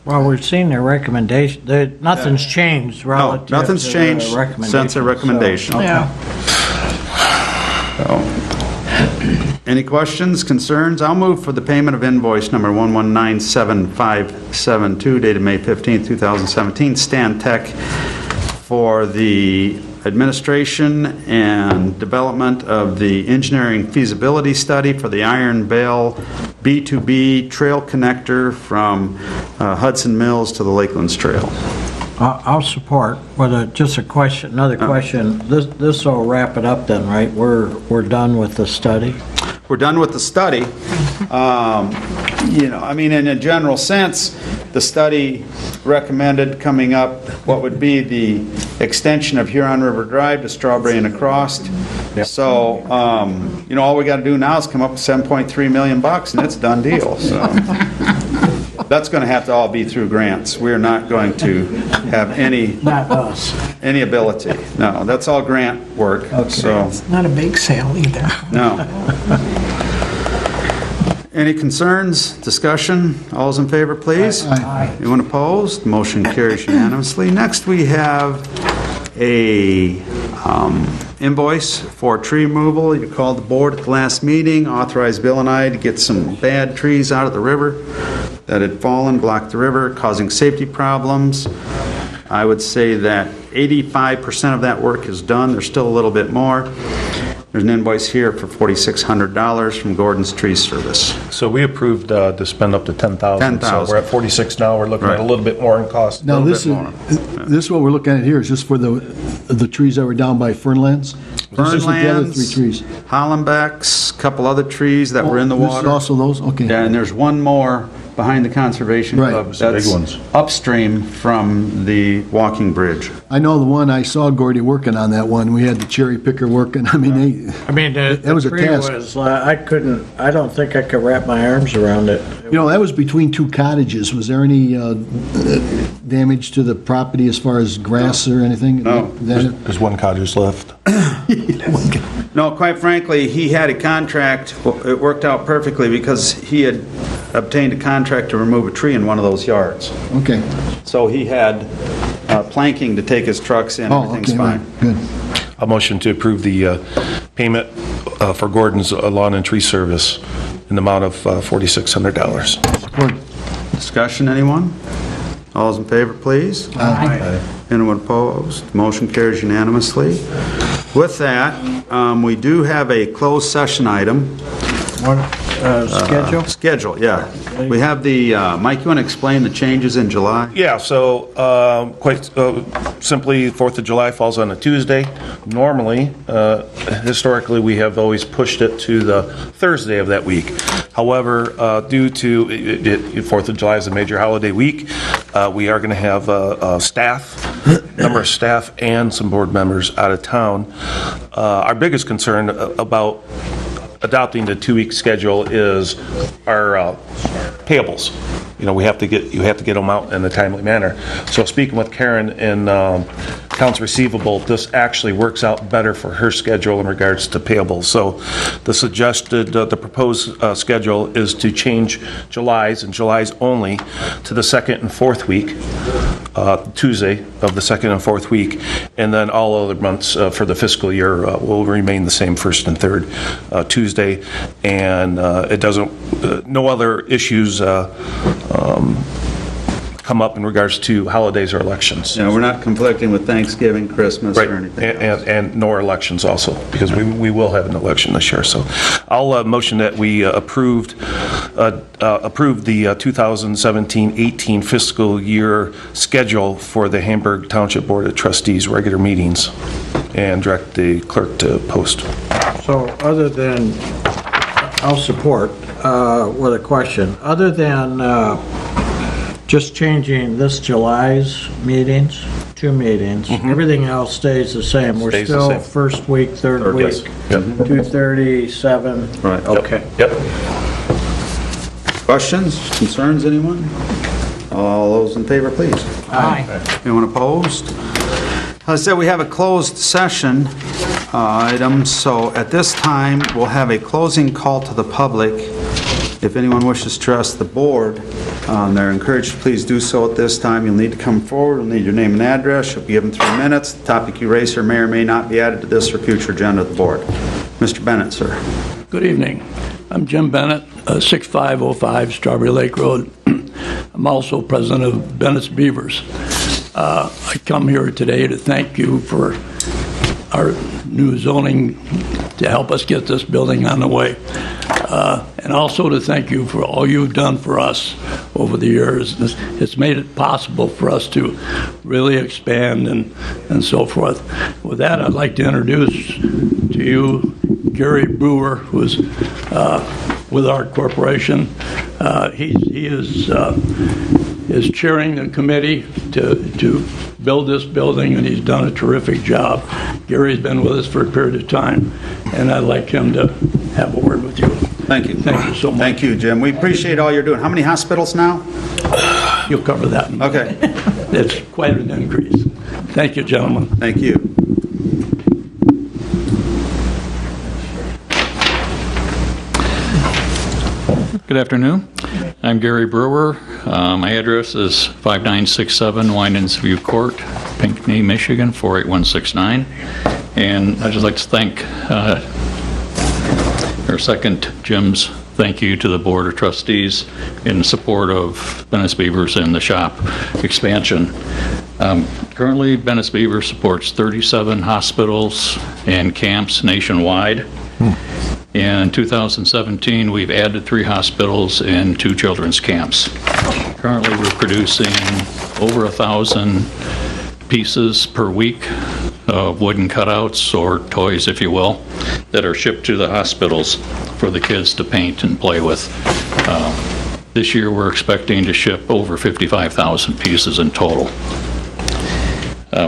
Well, we've seen their recommendation. Nothing's changed No, relative to nothing's changed since their recommendation. So, okay. So, any questions, concerns? I'll move for the payment of invoice number 1197572, dated May 15, 2017, Stan Tech, for the administration and development of the engineering feasibility study for the Iron Bale B2B trail connector from Hudson Mills to the Lakelands Trail. I'll support. With just a question, another question. This will wrap it up then, right? We're done with the study. We're done with the study. I mean, in a general sense, the study recommended coming up what would be the extension of Huron River Drive to Strawberry and across. Yep. So, all we got to do now is come up with $7.3 million, and it's a done deal. So that's going to have to all be through grants. We're not going to have any Not us. any ability. No, that's all grant work. Okay. So. Not a bake sale either. No. Any concerns, discussion? All those in favor, please? Aye. Anyone opposed? Motion carries unanimously. Next, we have a invoice for tree removal. You called the board at the last meeting, authorized Bill and I to get some bad trees out of the river that had fallen, blocked the river, causing safety problems. I would say that 85% of that work is done. There's still a little bit more. There's an invoice here for $4,600 from Gordon's Tree Service. So we approved to spend up to $10,000. $10,000. So we're at 46 now. We're looking at a little bit more in cost. Now, little this bit is what we're looking at here is just for the trees that were down by Fernlands? This isn't the other three trees? Hollenbecks, a couple other trees that were in the This is water. also those? Okay. Yeah, and there's one more behind the Conservation Right. Club. Some big That's ones. upstream from the walking bridge. I know the one, I saw Gordy working on that one. We had the cherry picker working. I mean, That was a task. I don't think I could wrap my arms around it. that was between two cottages. Was there any damage to the property as far as grass or anything? No. There's one cottage left. No, quite frankly, he had a contract. It worked out perfectly because he had obtained a contract to remove a tree in one of those yards. Okay. So he had planking to take his trucks in. Oh, Everything's okay, fine. right. Good. A motion to approve the payment for Gordon's Lawn and Tree Service in the amount of $4,600. Support. Discussion, anyone? All those in favor, please? Aye. Anyone opposed? Motion carries unanimously. With that, we do have a closed session item. Schedule? Schedule, yeah. We have the, Mike, you want to explain the changes in July? Yeah, so quite simply, 4th of July falls on a Tuesday. Normally, historically, we have always pushed it to the Thursday of that week. However, due to 4th of July is a major holiday week, we are going to have a number of staff and some board members out of town. Our biggest concern about adopting the 2-week schedule is our payables. You have to get them out in a timely manner. So speaking with Karen in accounts receivable, this actually works out better for her schedule in regards to payables. So the proposed schedule is to change July's and July's only to the 2nd and 4th week, Tuesday of the 2nd and 4th week, and then all other months for the fiscal year will remain the same 1st and 3rd Tuesday, and it doesn't, no other issues come up in regards to holidays or elections. Yeah, we're not conflicting with Thanksgiving, Christmas, Right, or anything else. and nor elections also, because we will have an election this year. So I'll motion that we approve the 2017-18 fiscal year schedule for the Hamburg Township Board of Trustees regular meetings and direct the clerk to post. So other than, I'll support with a question. Other than just changing this July's meetings, 2 meetings, everything else stays the same. We're Stays the still same. first week, third week, Yes. Yep. 2:37. Right. Okay. Yep. Questions, concerns, anyone? All those in favor, please. Aye. Anyone opposed? As I said, we have a closed session item, so at this time, we'll have a closing call to the public. If anyone wishes to address the board, they're encouraged to please do so at this time. You'll need to come forward. We'll need your name and address. You'll be given 3 minutes. The topic you raise here may or may not be added to this or future agenda of the board. Mr. Bennett, sir. Good evening. I'm Jim Bennett, 6505 Strawberry Lake Road. I'm also president of Bennett's Beavers. I come here today to thank you for our new zoning to help us get this building on the way. And also to thank you for all you've done for us over the years. It's made it possible for us to really expand and so forth. With that, I'd like to introduce to you Gary Brewer, who's with our corporation. He is chairing the committee to build this building, and he's done a terrific job. Gary's been with us for a period of time, and I'd like him to have a word with you. Thank you. Thank you so much. Thank you, Jim. We appreciate all you're doing. How many hospitals now? You'll cover that. Okay. It's quite an increase. Thank you, gentlemen. Thank you. Good afternoon. I'm Gary Brewer. My address is 5967 Winans View Court, Pinckney, Michigan, 48169. And I'd just like to thank, or second Jim's thank you to the Board of Trustees in support of Venice Beavers and the shop expansion. Currently, Venice Beavers supports 37 hospitals and camps nationwide. In 2017, we've added 3 hospitals and 2 children's camps. Currently, we're producing over 1,000 pieces per week of wooden cutouts, or toys, if you will, that are shipped to the hospitals for the kids to paint and play with. This year, we're expecting to ship over 55,000 pieces in total.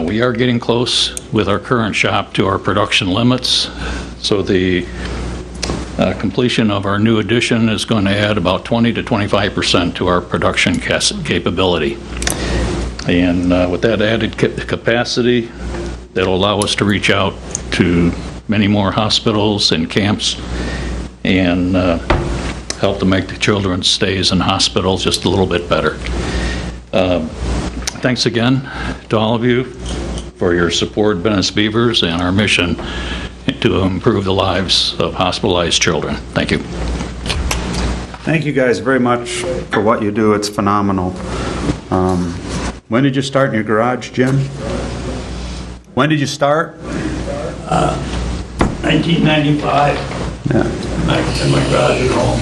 We are getting close with our current shop to our production limits, so the completion of our new addition is going to add about 20 to 25% to our production capability. And with that added capacity, that'll allow us to reach out to many more hospitals and camps and help to make the children's stays in hospitals just a little bit better. Thanks again to all of you for your support of Venice Beavers and our mission to improve the lives of hospitalized children. Thank you. Thank you guys very much for what you do. It's phenomenal. When did you start in your garage, Jim? When did you start? 1995. Yeah. In my garage at home.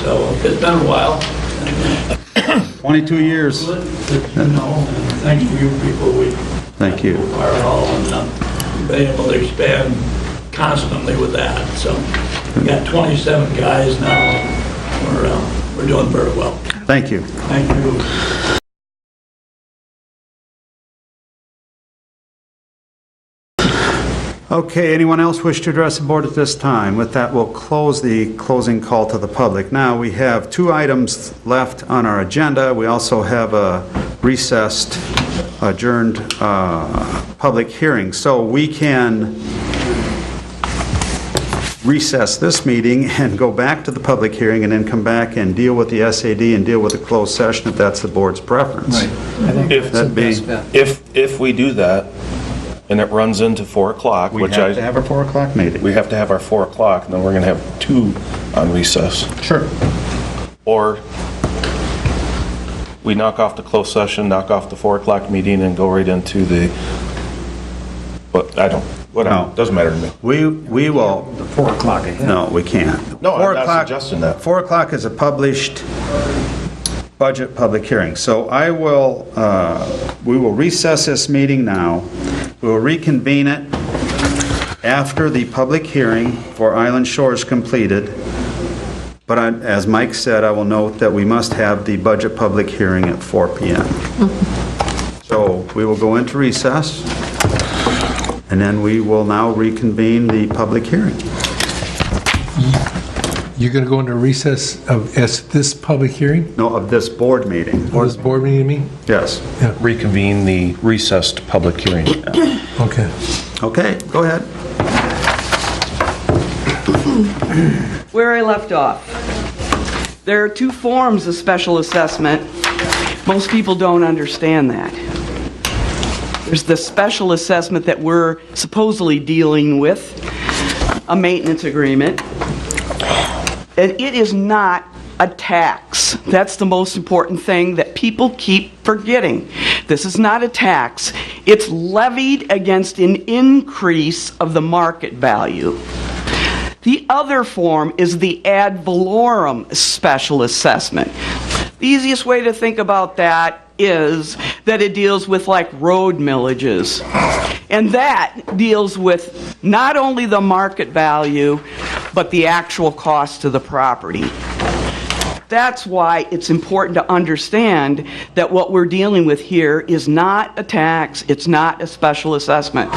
So it's been a while. 22 years. You know, and thanks to you people. Thank you. Fire hall and been able to expand constantly with that. So we got 27 guys now. We're doing very well. Thank you. Thank you. Okay, anyone else wish to address the board at this time? With that, we'll close the closing call to the public. Now, we have 2 items left on our agenda. We also have a recessed, adjourned public hearing. So we can recess this meeting and go back to the public hearing and then come back and deal with the SAD and deal with the closed session if that's the board's preference. Right. I think That'd be, If we do that, and it runs into 4 o'clock, we which have to have a 4 o'clock meeting. we have to have our 4 o'clock, and then we're going to have 2 on recess. Sure. Or we knock off the closed session, knock off the 4 o'clock meeting, and go right into the, but I don't, whatever, No. doesn't matter to me. We will, the 4 o'clock ahead. no, we can't. No, 4 I'm not o'clock- suggesting that. 4 o'clock is a published budget public hearing. So we will recess this meeting now. We will reconvene it after the public hearing for Island Shores completed. But as Mike said, I will note that we must have the budget public hearing at 4 p.m. So we will go into recess, and then we will now reconvene the public hearing. You're going to go into recess as this public hearing? No, of this board meeting. Or this board meeting, you mean? Yes. Reconvene the recessed public hearing. Okay. Okay, go ahead. Where I left off. There are 2 forms of special assessment. Most people don't understand that. There's the special assessment that we're supposedly dealing with, a maintenance agreement. And it is not a tax. That's the most important thing that people keep forgetting. This is not a tax. It's levied against an increase of the market value. The other form is the ad valorem special assessment. The easiest way to think about that is that it deals with like road millages. And that deals with not only the market value, but the actual cost of the property. That's why it's important to understand that what we're dealing with here is not a tax, it's not a special assessment.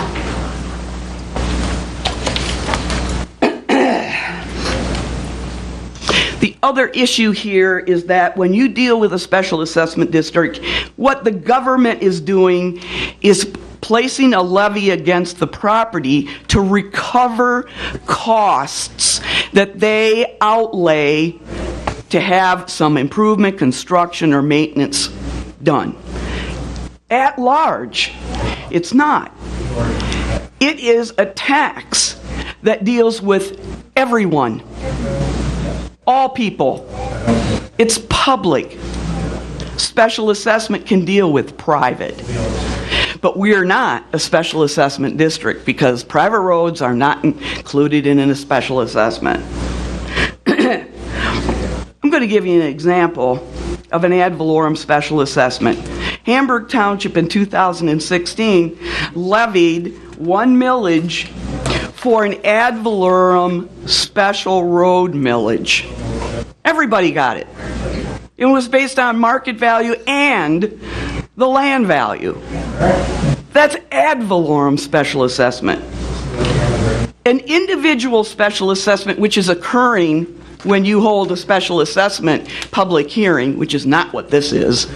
The other issue here is that when you deal with a special assessment district, what the government is doing is placing a levy against the property to recover costs that they outlay to have some improvement, construction, or maintenance done. At large, it's not. It is a tax that deals with everyone, all people. It's public. Special assessment can deal with private. But we are not a special assessment district because private roads are not included in a special assessment. I'm going to give you an example of an ad valorem special assessment. Hamburg Township in 2016 levied 1 millage for an ad valorem special road millage. Everybody got it. It was based on market value and the land value. That's ad valorem special assessment. An individual special assessment, which is occurring when you hold a special assessment public hearing, which is not what this is,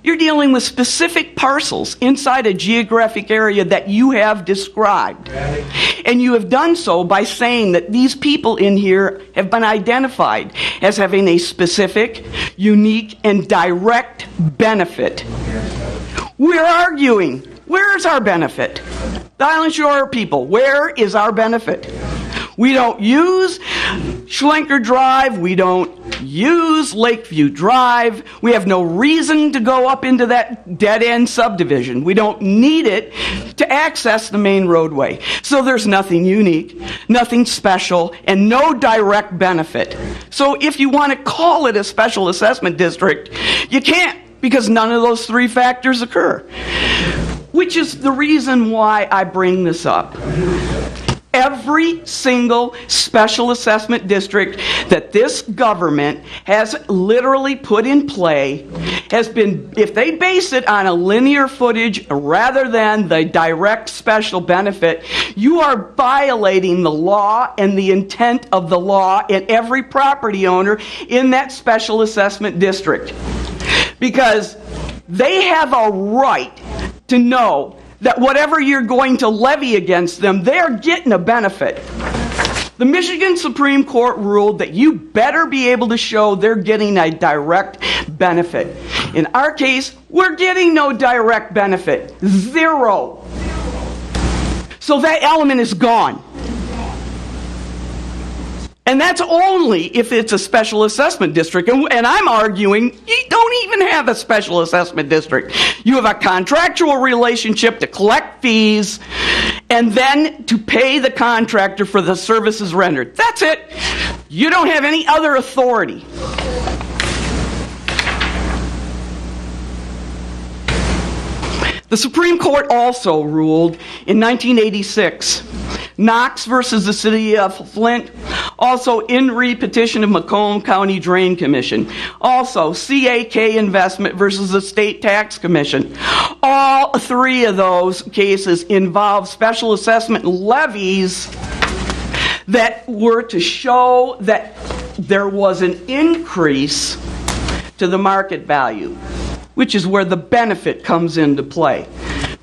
you're dealing with specific parcels inside a geographic area that you have described. And you have done so by saying that these people in here have been identified as having a specific, unique, and direct benefit. We're arguing, where is our benefit? The Island Shore people, where is our benefit? We don't use Schlenker Drive. We don't use Lakeview Drive. We have no reason to go up into that dead-end subdivision. We don't need it to access the main roadway. So there's nothing unique, nothing special, and no direct benefit. So if you want to call it a special assessment district, you can't, because none of those three factors occur. Which is the reason why I bring this up. Every single special assessment district that this government has literally put in play has been, if they base it on a linear footage rather than the direct special benefit, you are violating the law and the intent of the law and every property owner in that special assessment district. Because they have a right to know that whatever you're going to levy against them, they're getting a benefit. The Michigan Supreme Court ruled that you better be able to show they're getting a direct benefit. In our case, we're getting no direct benefit. Zero. So that element is gone. And that's only if it's a special assessment district. And I'm arguing you don't even have a special assessment district. You have a contractual relationship to collect fees and then to pay the contractor for the services rendered. That's it. You don't have any other authority. The Supreme Court also ruled in 1986, Knox versus the City of Flint, also in re-petition of Macomb County Drain Commission, also CAK Investment versus the State Tax Commission. All three of those cases involve special assessment levies that were to show that there was an increase to the market value, which is where the benefit comes into play.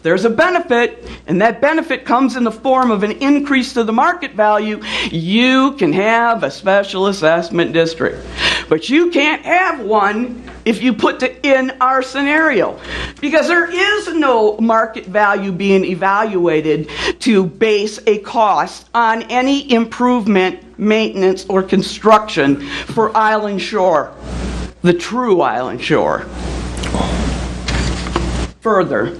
There's a benefit, and that benefit comes in the form of an increase to the market value. You can have a special assessment district. But you can't have one if you put it in our scenario, because there is no market value being evaluated to base a cost on any improvement, maintenance, or construction for Island Shore, the true Island Shore. Further,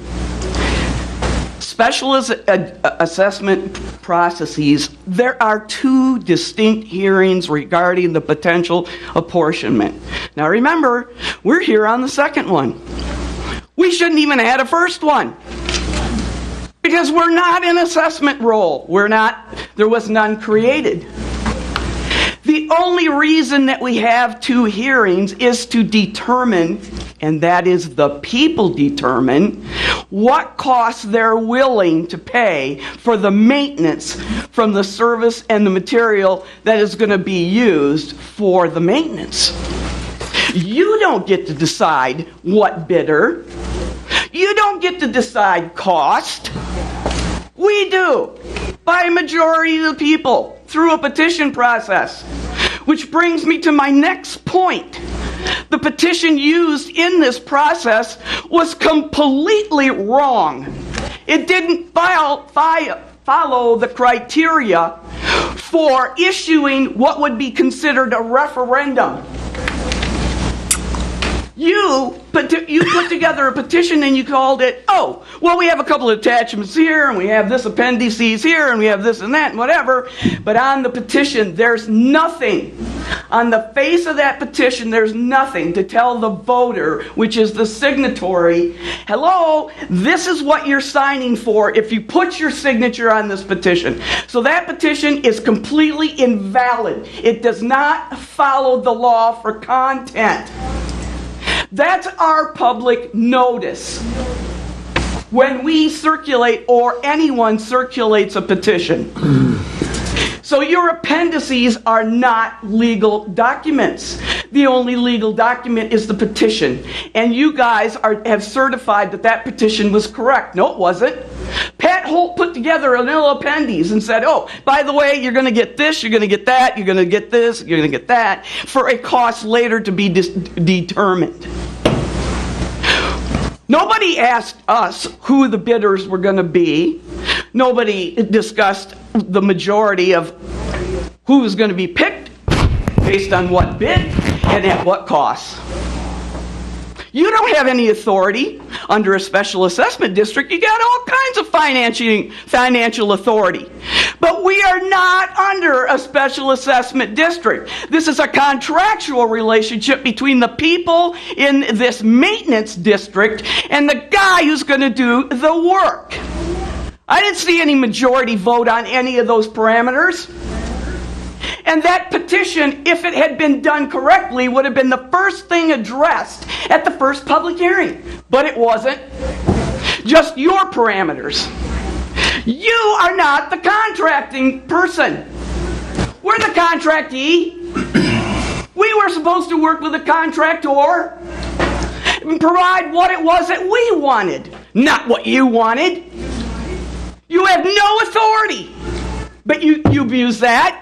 special assessment processes, there are two distinct hearings regarding the potential apportionment. Now remember, we're here on the second one. We shouldn't even have had a first one, because we're not in assessment role. There was none created. The only reason that we have two hearings is to determine, and that is the people determine, what costs they're willing to pay for the maintenance from the service and the material that is going to be used for the maintenance. You don't get to decide what bidder. You don't get to decide cost. We do, by a majority of the people, through a petition process. Which brings me to my next point. The petition used in this process was completely wrong. It didn't follow the criteria for issuing what would be considered a referendum. You put together a petition and you called it, oh, well, we have a couple of attachments here, and we have this appendices here, and we have this and that, and whatever. But on the petition, there's nothing. On the face of that petition, there's nothing to tell the voter, which is the signatory, hello, this is what you're signing for if you put your signature on this petition. So that petition is completely invalid. It does not follow the law for content. That's our public notice when we circulate or anyone circulates a petition. So your appendices are not legal documents. The only legal document is the petition. And you guys have certified that that petition was correct. No, it wasn't. Pat Holt put together a little appendix and said, oh, by the way, you're going to get this, you're going to get that, you're going to get this, you're going to get that, for a cost later to be determined. Nobody asked us who the bidders were going to be. Nobody discussed the majority of who was going to be picked based on what bid and at what cost. You don't have any authority under a special assessment district. You got all kinds of financial authority. But we are not under a special assessment district. This is a contractual relationship between the people in this maintenance district and the guy who's going to do the work. I didn't see any majority vote on any of those parameters. And that petition, if it had been done correctly, would have been the first thing addressed at the first public hearing. But it wasn't. Just your parameters. You are not the contracting person. We're the contractee. We were supposed to work with the contractor and provide what it was that we wanted, not what you wanted. You have no authority, but you abuse that.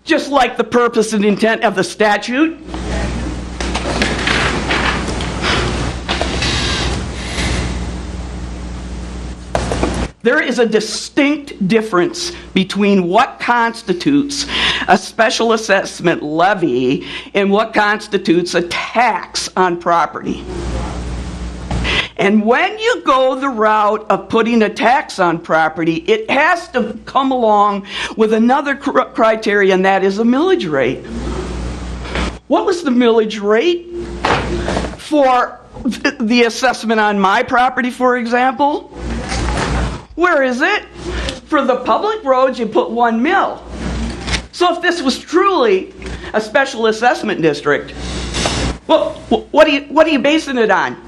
Just like the purpose and intent of the statute. There is a distinct difference between what constitutes a special assessment levy and what constitutes a tax on property. And when you go the route of putting a tax on property, it has to come along with another criteria, and that is a millage rate. What was the millage rate for the assessment on my property, for example? Where is it? For the public roads, you put 1 mil. So if this was truly a special assessment district, well, what are you basing it on?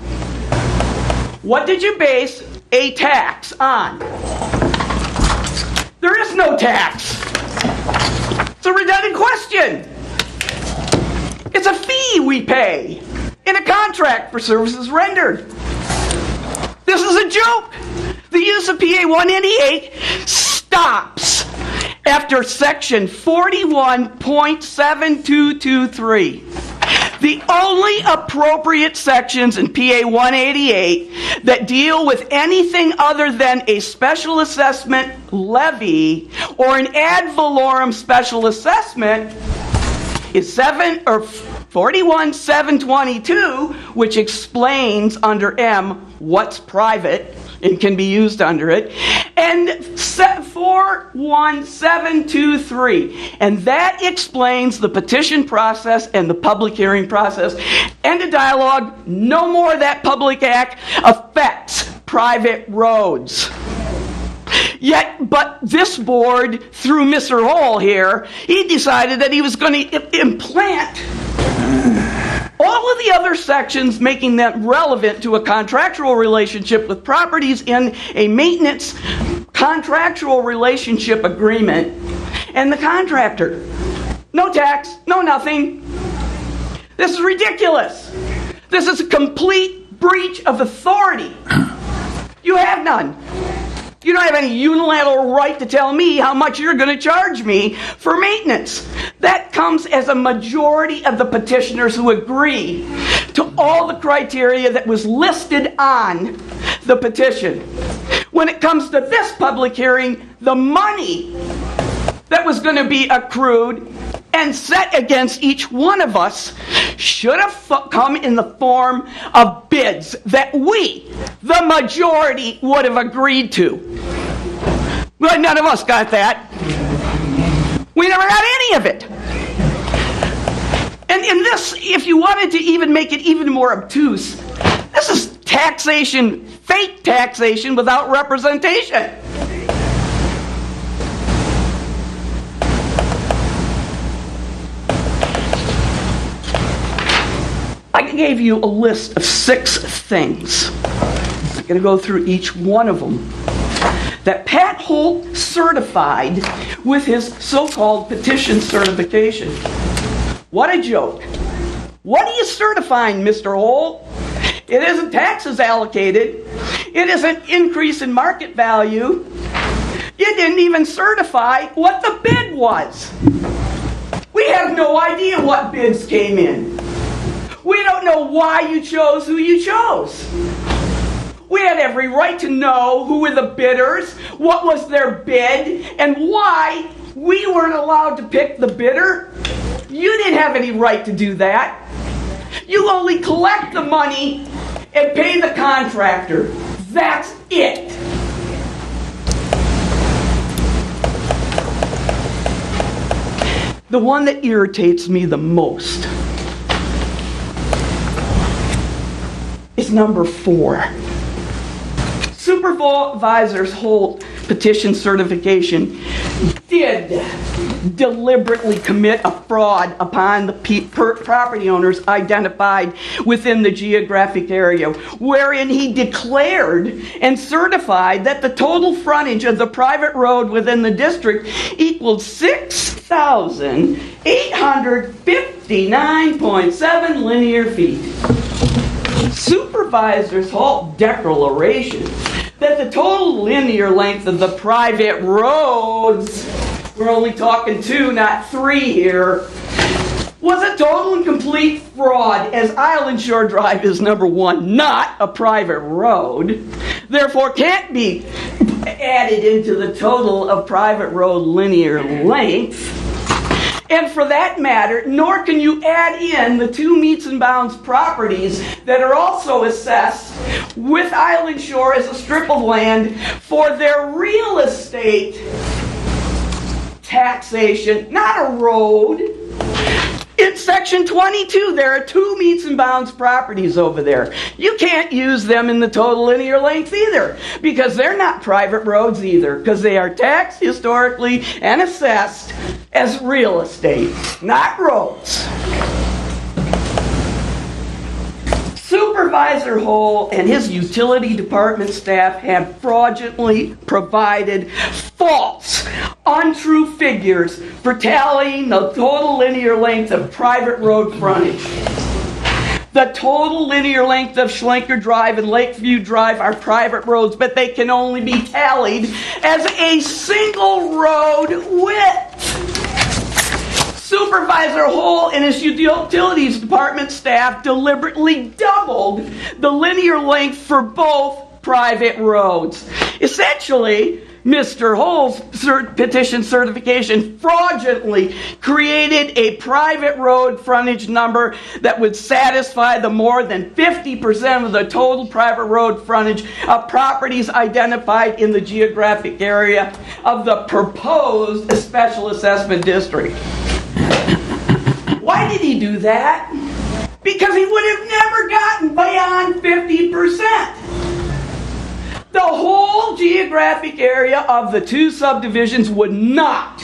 What did you base a tax on? There is no tax. It's a redundant question. It's a fee we pay in a contract for services rendered. This is a joke. The use of PA 188 stops after section 41.7223. The only appropriate sections in PA 188 that deal with anything other than a special assessment levy or an ad valorem special assessment is 41.722, which explains under M what's private and can be used under it, and 41723, and that explains the petition process and the public hearing process. End of dialogue. No more of that public act affects private roads. Yet, but this board, through Mr. Hall here, he decided that he was going to implant all of the other sections, making them relevant to a contractual relationship with properties in a maintenance contractual relationship agreement and the contractor. No tax, no nothing. This is ridiculous. This is a complete breach of authority. You have none. You don't have any unilateral right to tell me how much you're going to charge me for maintenance. That comes as a majority of the petitioners who agree to all the criteria that was listed on the petition. when it comes to this public hearing, the money that was going to be accrued and set against each one of us should have come in the form of bids that we, the majority, would have agreed to. But none of us got that. We never got any of it. And in this, if you wanted to even make it even more obtuse, this is taxation, fake taxation without representation. I gave you a list of 6 things. I'm going to go through each one of them that Pat Holt certified with his so-called petition certification. What a joke. What are you certifying, Mr. Holt? It isn't taxes allocated. It isn't increase in market value. You didn't even certify what the bid was. We have no idea what bids came in. We don't know why you chose who you chose. We had every right to know who were the bidders, what was their bid, and why we weren't allowed to pick the bidder. You didn't have any right to do that. You only collect the money and pay the contractor. That's it. The one that irritates me the most is number 4. Supervisors Holt petition certification did deliberately commit a fraud upon the property owners identified within the geographic area, wherein he declared and certified that the total frontage of the private road within the district equaled 6,859.7 linear feet. Supervisors Holt declaration that the total linear length of the private roads, we're only talking 2, not 3 here, was a total and complete fraud, as Island Shore Drive is, number 1, not a private road, therefore can't be added into the total of private road linear length. And for that matter, nor can you add in the 2 meets and bounds properties that are also assessed with Island Shore as a strip of land for their real estate taxation, not a road. In section 22, there are 2 meets and bounds properties over there. You can't use them in the total linear length either, because they're not private roads either, because they are taxed historically and assessed as real estate, not roads. Supervisor Hull and his utility department staff have fraudulently provided false, untrue figures for tallying the total linear length of private road frontage. The total linear length of Schlenker Drive and Lakeview Drive are private roads, but they can only be tallied as a single road width. Supervisor Hull and his utilities department staff deliberately doubled the linear length for both private roads. Essentially, Mr. Hull's petition certification fraudulently created a private road frontage number that would satisfy the more than 50% of the total private road frontage of properties identified in the geographic area of the proposed special assessment district. Why did he do that? Because he would have never gotten beyond 50%. The whole geographic area of the 2 subdivisions would not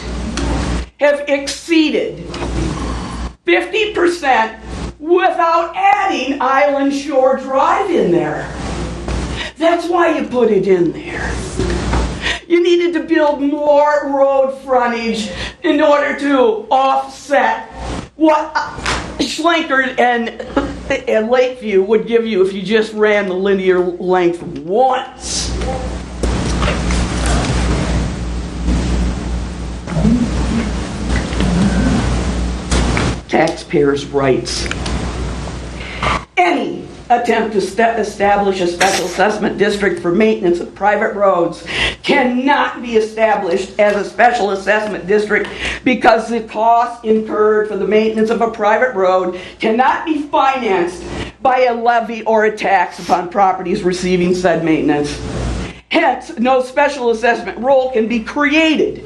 have exceeded 50% without adding Island Shore Drive in there. That's why you put it in there. You needed to build more road frontage in order to offset what Schlenker and Lakeview would give you if you just ran the linear length once. Taxpayers' rights. Any attempt to establish a special assessment district for maintenance of private roads cannot be established as a special assessment district because the costs incurred for the maintenance of a private road cannot be financed by a levy or a tax upon properties receiving said maintenance. Hence, no special assessment role can be created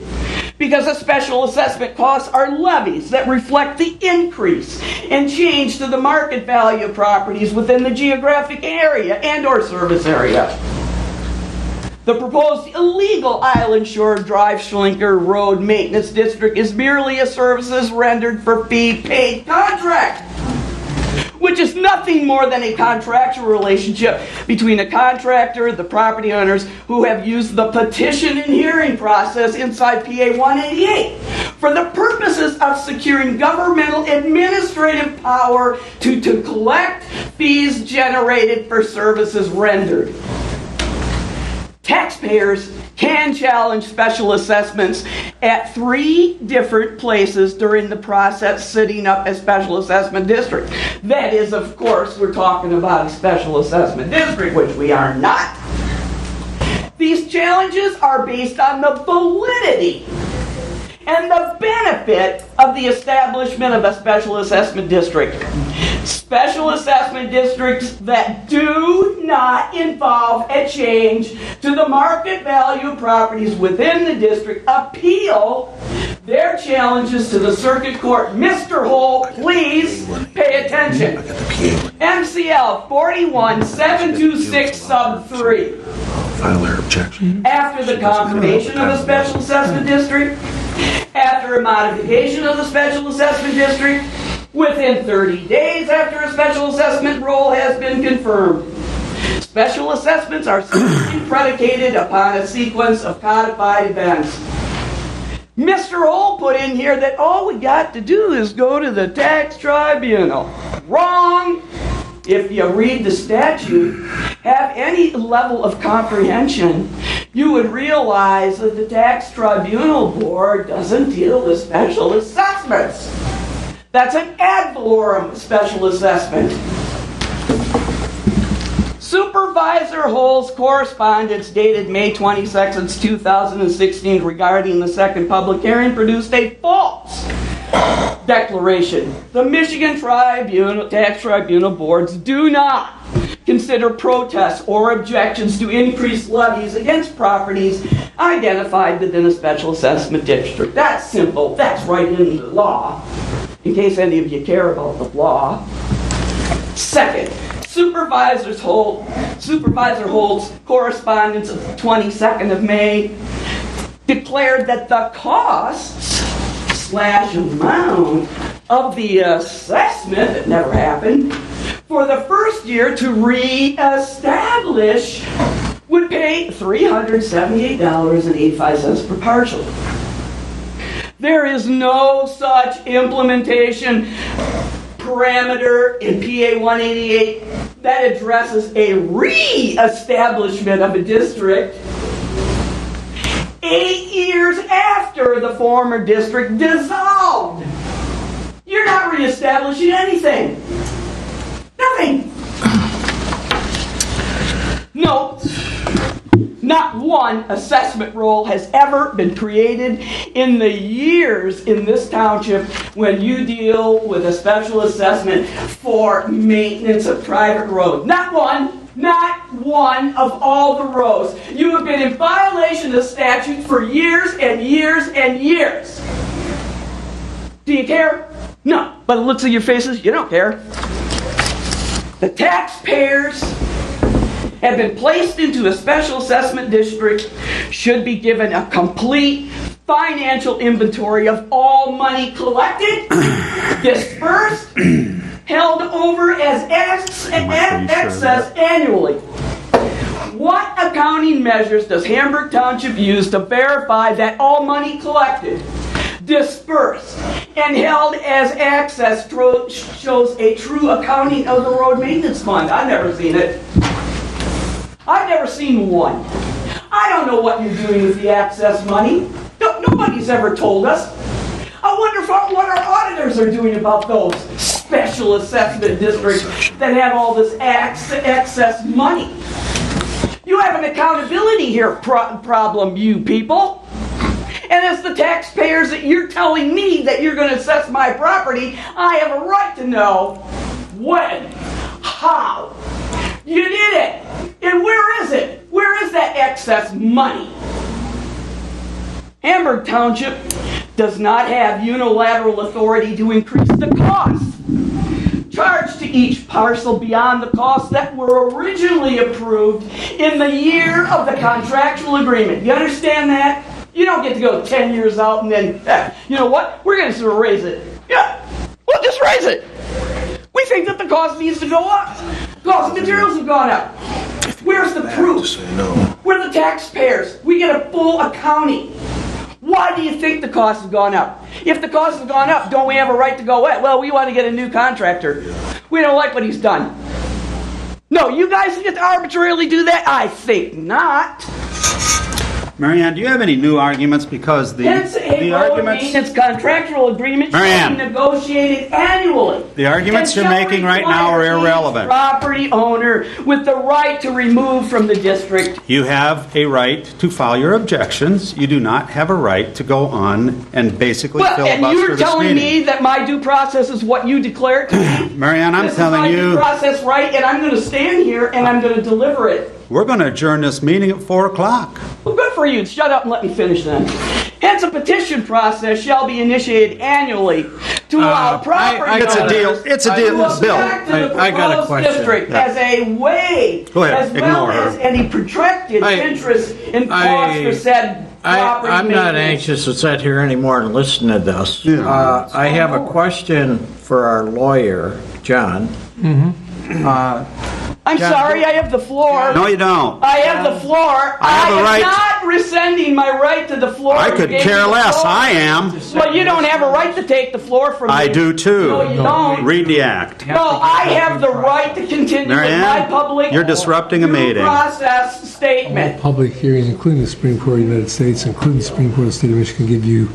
because the special assessment costs are levies that reflect the increase and change to the market value of properties within the geographic area and or service area. The proposed illegal Island Shore Drive Schlinker Road Maintenance District is merely a services rendered for fee paid contract, which is nothing more than a contractual relationship between the contractor and the property owners who have used the petition and hearing process inside PA 188 for the purposes of securing governmental administrative power to collect fees generated for services rendered. Taxpayers can challenge special assessments at 3 different places during the process setting up a special assessment district. That is, of course, we're talking about a special assessment district, which we are not. These challenges are based on the validity and the benefit of the establishment of a special assessment district. Special assessment districts that do not involve a change to the market value of properties within the district appeal their challenges to the circuit court. Mr. Hole, please pay attention. MCL 41726 sub 3. File their objection. After the confirmation of a special assessment district, after a modification of the special assessment district, within 30 days after a special assessment role has been confirmed. Special assessments are simply predicated upon a sequence of codified events. Mr. Hole put in here that all we got to do is go to the tax tribunal. Wrong! If you read the statute, have any level of comprehension, you would realize that the tax tribunal board doesn't deal with special assessments. That's an ad valorem special assessment. Supervisor Hole's correspondence dated May 22nd, 2016 regarding the second public hearing produced a false declaration. The Michigan Tax Tribunal boards do not consider protests or objections to increased levies against properties identified within a special assessment district. That's simple. That's right in the law, in case any of you care about the law. Second, Supervisor Holt's correspondence of the 22nd of May declared that the costs / amount of the assessment that never happened for the first year to re-establish would pay $378.85 per parcel. There is no such implementation parameter in PA 188 that addresses a re-establishment of a district 8 years after the former district dissolved. You're not re-establishing anything. Nothing. No, not one assessment role has ever been created in the years in this township when you deal with a special assessment for maintenance of private roads. Not one. Not one of all the rows. You have been in violation of statute for years and years and years. Do you care? No. By the looks of your faces, you don't care. The taxpayers have been placed into a special assessment district should be given a complete financial inventory of all money collected, dispersed, held over as excess annually. What accounting measures does Hamburg Township use to verify that all money collected, dispersed, and held as excess shows a true accounting of the road maintenance fund? I've never seen it. I've never seen one. I don't know what you're doing with the excess money. Nobody's ever told us. I wonder what our auditors are doing about those. special assessment district that have all this excess money. You have an accountability here problem, you people. And as the taxpayers that you're telling me that you're going to assess my property, I have a right to know when, how you did it, and where is it? Where is that excess money? Hamburg Township does not have unilateral authority to increase the cost charged to each parcel beyond the costs that were originally approved in the year of the contractual agreement. You understand that? You don't get to go 10 years out and then, you know what? We're going to sort of raise it. Yeah, we'll just raise it. We think that the cost needs to go up. Cost of materials have gone up. Where's the proof? We're the taxpayers. We get a full accounting. Why do you think the cost has gone up? If the cost has gone up, don't we have a right to go, well, we want to get a new contractor. We don't like what he's done. No, you guys get to arbitrarily do that? I think not. Marianne, do you have any new arguments? Because the arguments... maintenance contractual agreement should be negotiated annually. The arguments you're making right now are irrelevant. Property owner with the right to remove from the district. You have a right to file your objections. You do not have a right to go on and basically filibuster this meeting. And you're telling me that my due process is what you declared to me? Marianne, I'm telling you... This is my due process right, and I'm going to stand here and I'm going to deliver it. We're going to adjourn this meeting at 4 o'clock. Well, good for you. Shut up and let me finish then. Hence, a petition process shall be initiated annually to allow property owners It's a deal, Bill. I got a question. District as a way, Go ahead, as well ignore her. as any protracted interest in cost for said property I'm not maintenance. anxious to sit here anymore and listen to this. I have a question for our lawyer, John. I'm sorry, I have the floor. No, you don't. I have the floor. I have a right. not rescinding my right to the floor. I could care less. I am. Well, you don't have a right to take the floor from me. I do too. No, you don't. Read the act. No, I have the right to continue with my public you're disrupting a meeting. process statement. Public hearings, including the Supreme Court of the United States, including the Supreme Court of the State of Michigan, give you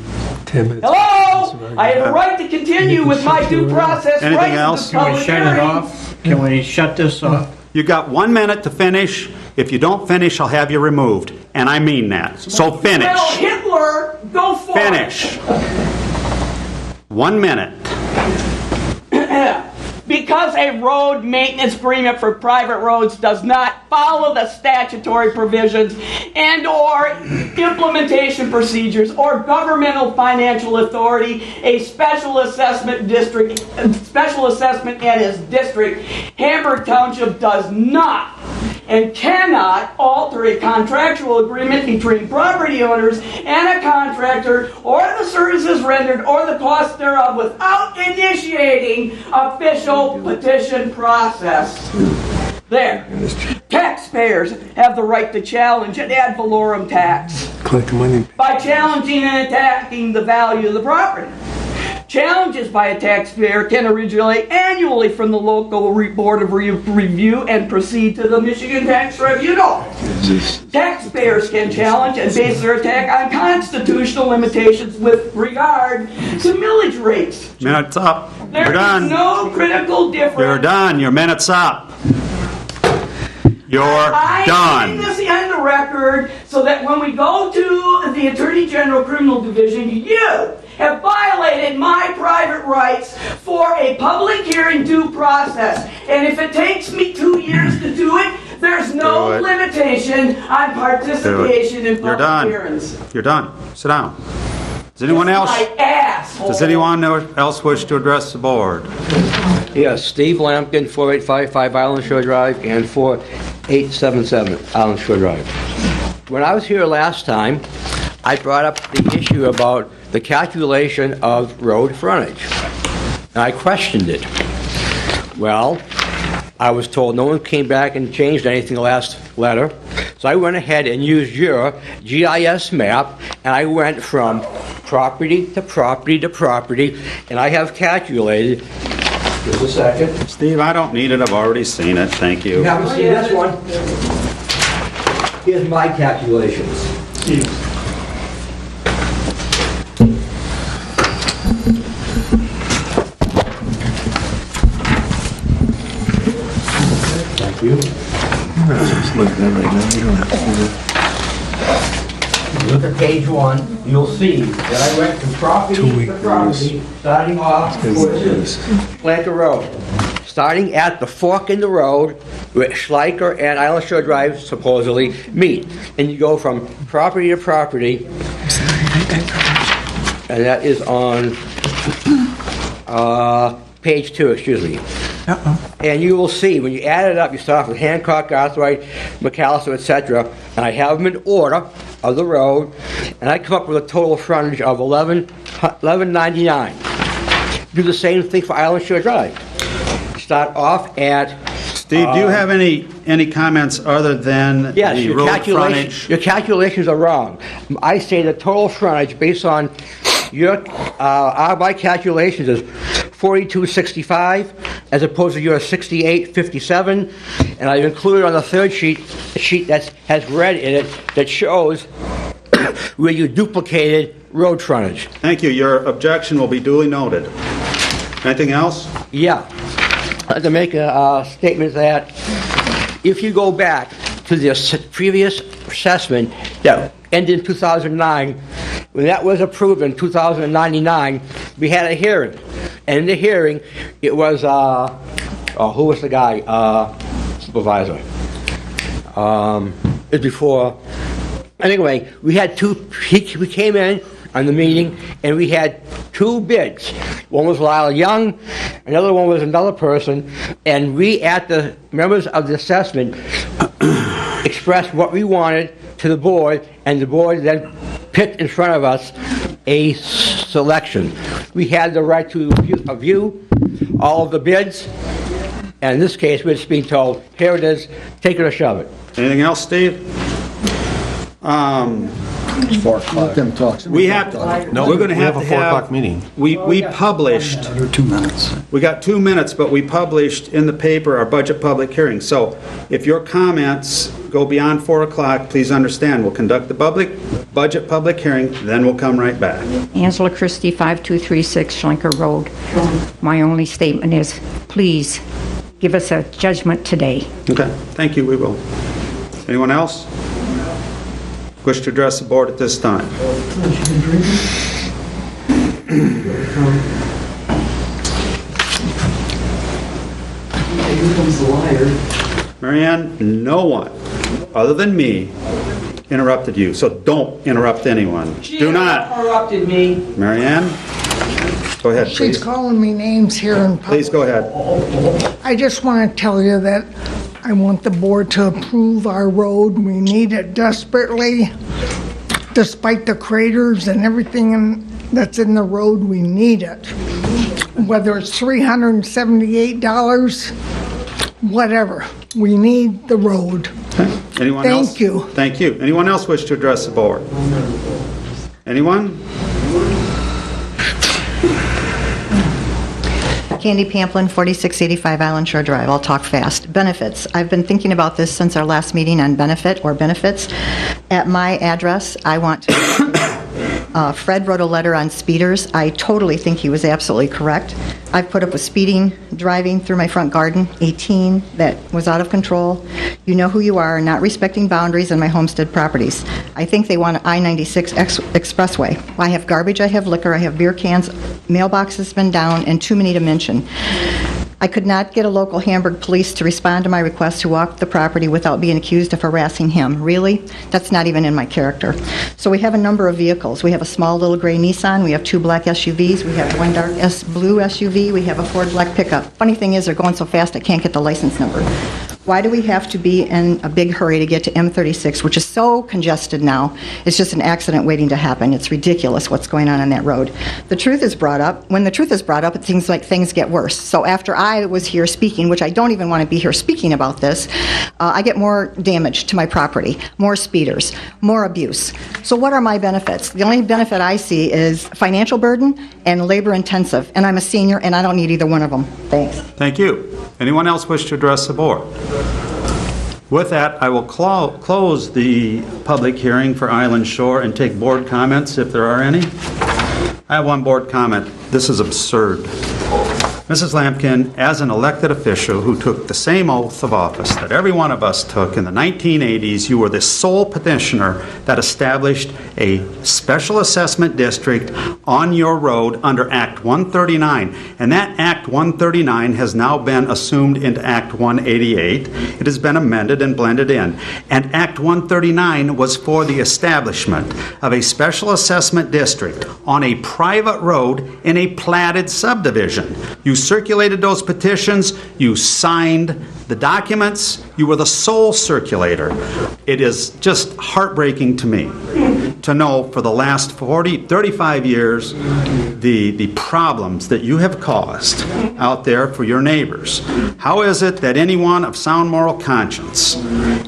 10 minutes. Hello? I have a right to continue with my due process Anything rights. else? Can we shut it off? Can we shut this off? You got 1 minute to finish. If you don't finish, I'll have you removed. And I mean that. So finish. Well, Hitler, go for Finish. 1 minute. Because a road maintenance agreement for private roads does not follow the statutory provisions and or implementation procedures or governmental financial authority, a special assessment and his district, Hamburg Township does not and cannot alter a contractual agreement between property owners and a contractor or the services rendered or the cost thereof without initiating official petition process. There. Taxpayers have the right to challenge an ad valorem tax by challenging and attacking the value of the property. Challenges by a taxpayer can originate annually from the local board of review and proceed to the Michigan Tax Tribunal. Taxpayers can challenge and base their attack on constitutional limitations with regard to millage rates. Minute's up. There You're done. is no critical difference. You're done. Your minute's up. You're I'm done. putting this in the record so that when we go to the Attorney General Criminal Division, you have violated my private rights for a public hearing due process. And if it takes me 2 years to do it, there's no limitation on participation in public hearings. You're done. Sit down. Does anyone else? My asshole. Does anyone else wish to address the board? Yes, Steve Lampkin, 4855 Island Shore Drive and 4877 Island Shore Drive. When I was here last time, I brought up the issue about the calculation of road frontage. And I questioned it. Well, I was told no one came back and changed anything the last letter. So I went ahead and used your GIS map, and I went from property to property to property, and I have calculated. Just a second. Steve, I don't need it. I've already seen it. Thank you. You haven't seen this one? Here's my calculations. Just look at that right now, you don't have to do that. Look at page 1, you'll see that I went from property to property, starting off with Schleicher Road. Starting at the fork in the road where Schleicher and Island Shore Drive supposedly meet. And you go from property to property, and that is on page 2, excuse me. And you will see, when you add it up, you start off with Hancock, Garthwaite, McAllister, etc. And I have them in order of the road, and I come up with a total frontage of 1199. Do the same thing for Island Shore Drive. Start off at... Steve, do you have any comments other than the road frontage? Your calculations are wrong. I say the total frontage based on my calculations is 4265 as opposed to your 6857, and I've included on the third sheet a sheet that has red in it that shows where you duplicated road frontage. Thank you. Your objection will be duly noted. Anything else? Yeah. I'd like to make a statement that if you go back to the previous assessment that ended in 2009, when that was approved in 2099, we had a hearing. And in the hearing, it was, who was the guy? Supervisor. It was before. Anyway, we had we came in on the meeting, and we had 2 bids. One was Lyle Young, another one was another person, and we, at the members of the assessment, expressed what we wanted to the board, and the board then picked in front of us a selection. We had the right to view all of the bids, and in this case, we're just being told, here it is, take it or shove it. Anything else, Steve? It's 4 o'clock. Let them talk. We have to, we're going to have a 4 o'clock meeting. We published. 2 minutes. We got 2 minutes, but we published in the paper our budget public hearing. So if your comments go beyond 4 o'clock, please understand, we'll conduct the budget public hearing, then we'll come right back. Angela Christie, 5236 Schlenker Road. My only statement is, please give us a judgment today. Okay, thank you, we will. Anyone else wish to address the board at this time? Marianne, no one other than me interrupted you, so don't interrupt anyone. Do not. Interrupted me. Marianne, go ahead, She's please. calling me names here in public. Please go ahead. I just want to tell you that I want the board to approve our road. We need it desperately. Despite the craters and everything that's in the road, we need it. Whether it's $378, whatever. We need the road. Okay. Anyone else? Thank you. Thank you. Anyone else wish to address the board? Anyone? Candy Pamplin, 4685 Island Shore Drive. I'll talk fast. Benefits. I've been thinking about this since our last meeting on benefit or benefits. At my address, I want to... Fred wrote a letter on speeders. I totally think he was absolutely correct. I've put up with speeding, driving through my front garden, 18, that was out of control. You know who you are, not respecting boundaries on my homestead properties. I think they want an I-96 expressway. I have garbage, I have liquor, I have beer cans, mailbox has been down, and too many to mention. I could not get a local Hamburg police to respond to my request to walk the property without being accused of harassing him. Really? That's not even in my character. So we have a number of vehicles. We have a small little gray Nissan, we have 2 black SUVs, we have 1 dark blue SUV, we have a Ford black pickup. Funny thing is, they're going so fast I can't get the license number. Why do we have to be in a big hurry to get to M36, which is so congested now? It's just an accident waiting to happen. It's ridiculous what's going on that road. The truth is brought up. When the truth is brought up, it seems like things get worse. So after I was here speaking, which I don't even want to be here speaking about this, I get more damage to my property, more speeders, more abuse. So what are my benefits? The only benefit I see is financial burden and labor intensive. And I'm a senior and I don't need either one of them. Thanks. Thank you. Anyone else wish to address the board? With that, I will close the public hearing for Island Shore and take board comments if there are any. I have one board comment. This is absurd. Mrs. Lampkin, as an elected official who took the same oath of office that every one of us took in the 1980s, you were the sole petitioner that established a special assessment district on your road under Act 139. And that Act 139 has now been assumed into Act 188. It has been amended and blended in. And Act 139 was for the establishment of a special assessment district on a private road in a platted subdivision. You circulated those petitions, you signed the documents, you were the sole circulator. It is just heartbreaking to me to know for the last 35 years the problems that you have caused out there for your neighbors. How is it that anyone of sound moral conscience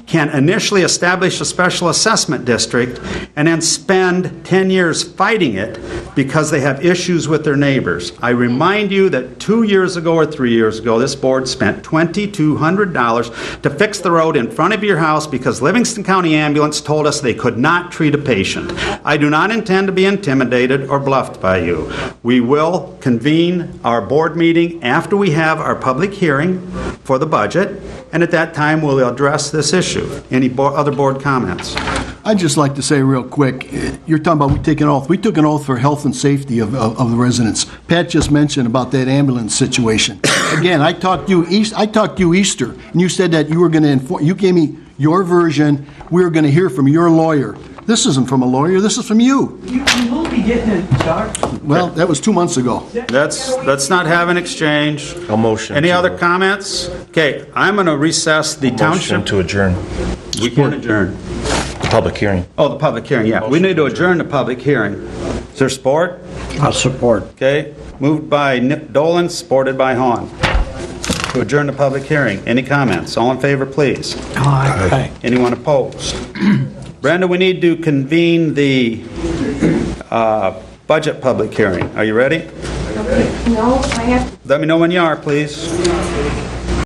can initially establish a special assessment district and then spend 10 years fighting it because they have issues with their neighbors? I remind you that 2 years ago or 3 years ago, this board spent $2,200 to fix the road in front of your house because Livingston County Ambulance told us they could not treat a patient. I do not intend to be intimidated or bluffed by you. We will convene our board meeting after we have our public hearing for the budget, and at that time we'll address this issue. Any other board comments? I'd just like to say real quick, you're talking about we take an oath. We took an oath for health and safety of the residents. Pat just mentioned about that ambulance situation. Again, I talked to you Easter, and you said that you were going to inform. You gave me your version. We were going to hear from your lawyer. This isn't from a lawyer. This is from you. You will be getting it, Doc. Well, that was 2 months ago. Let's not have an exchange. A motion. Any other comments? Okay, I'm going to recess the township. Motion to adjourn. We can adjourn. Public hearing. Oh, the public hearing, yeah. We need to adjourn the public hearing. Is there support? I'll support. Okay, moved by Dolan, supported by Hahn. To adjourn the public hearing. Any comments? All in favor, please. Aye. Anyone opposed? Brenda, we need to convene the budget public hearing. Are you ready? No, I have Let me know when you are, please.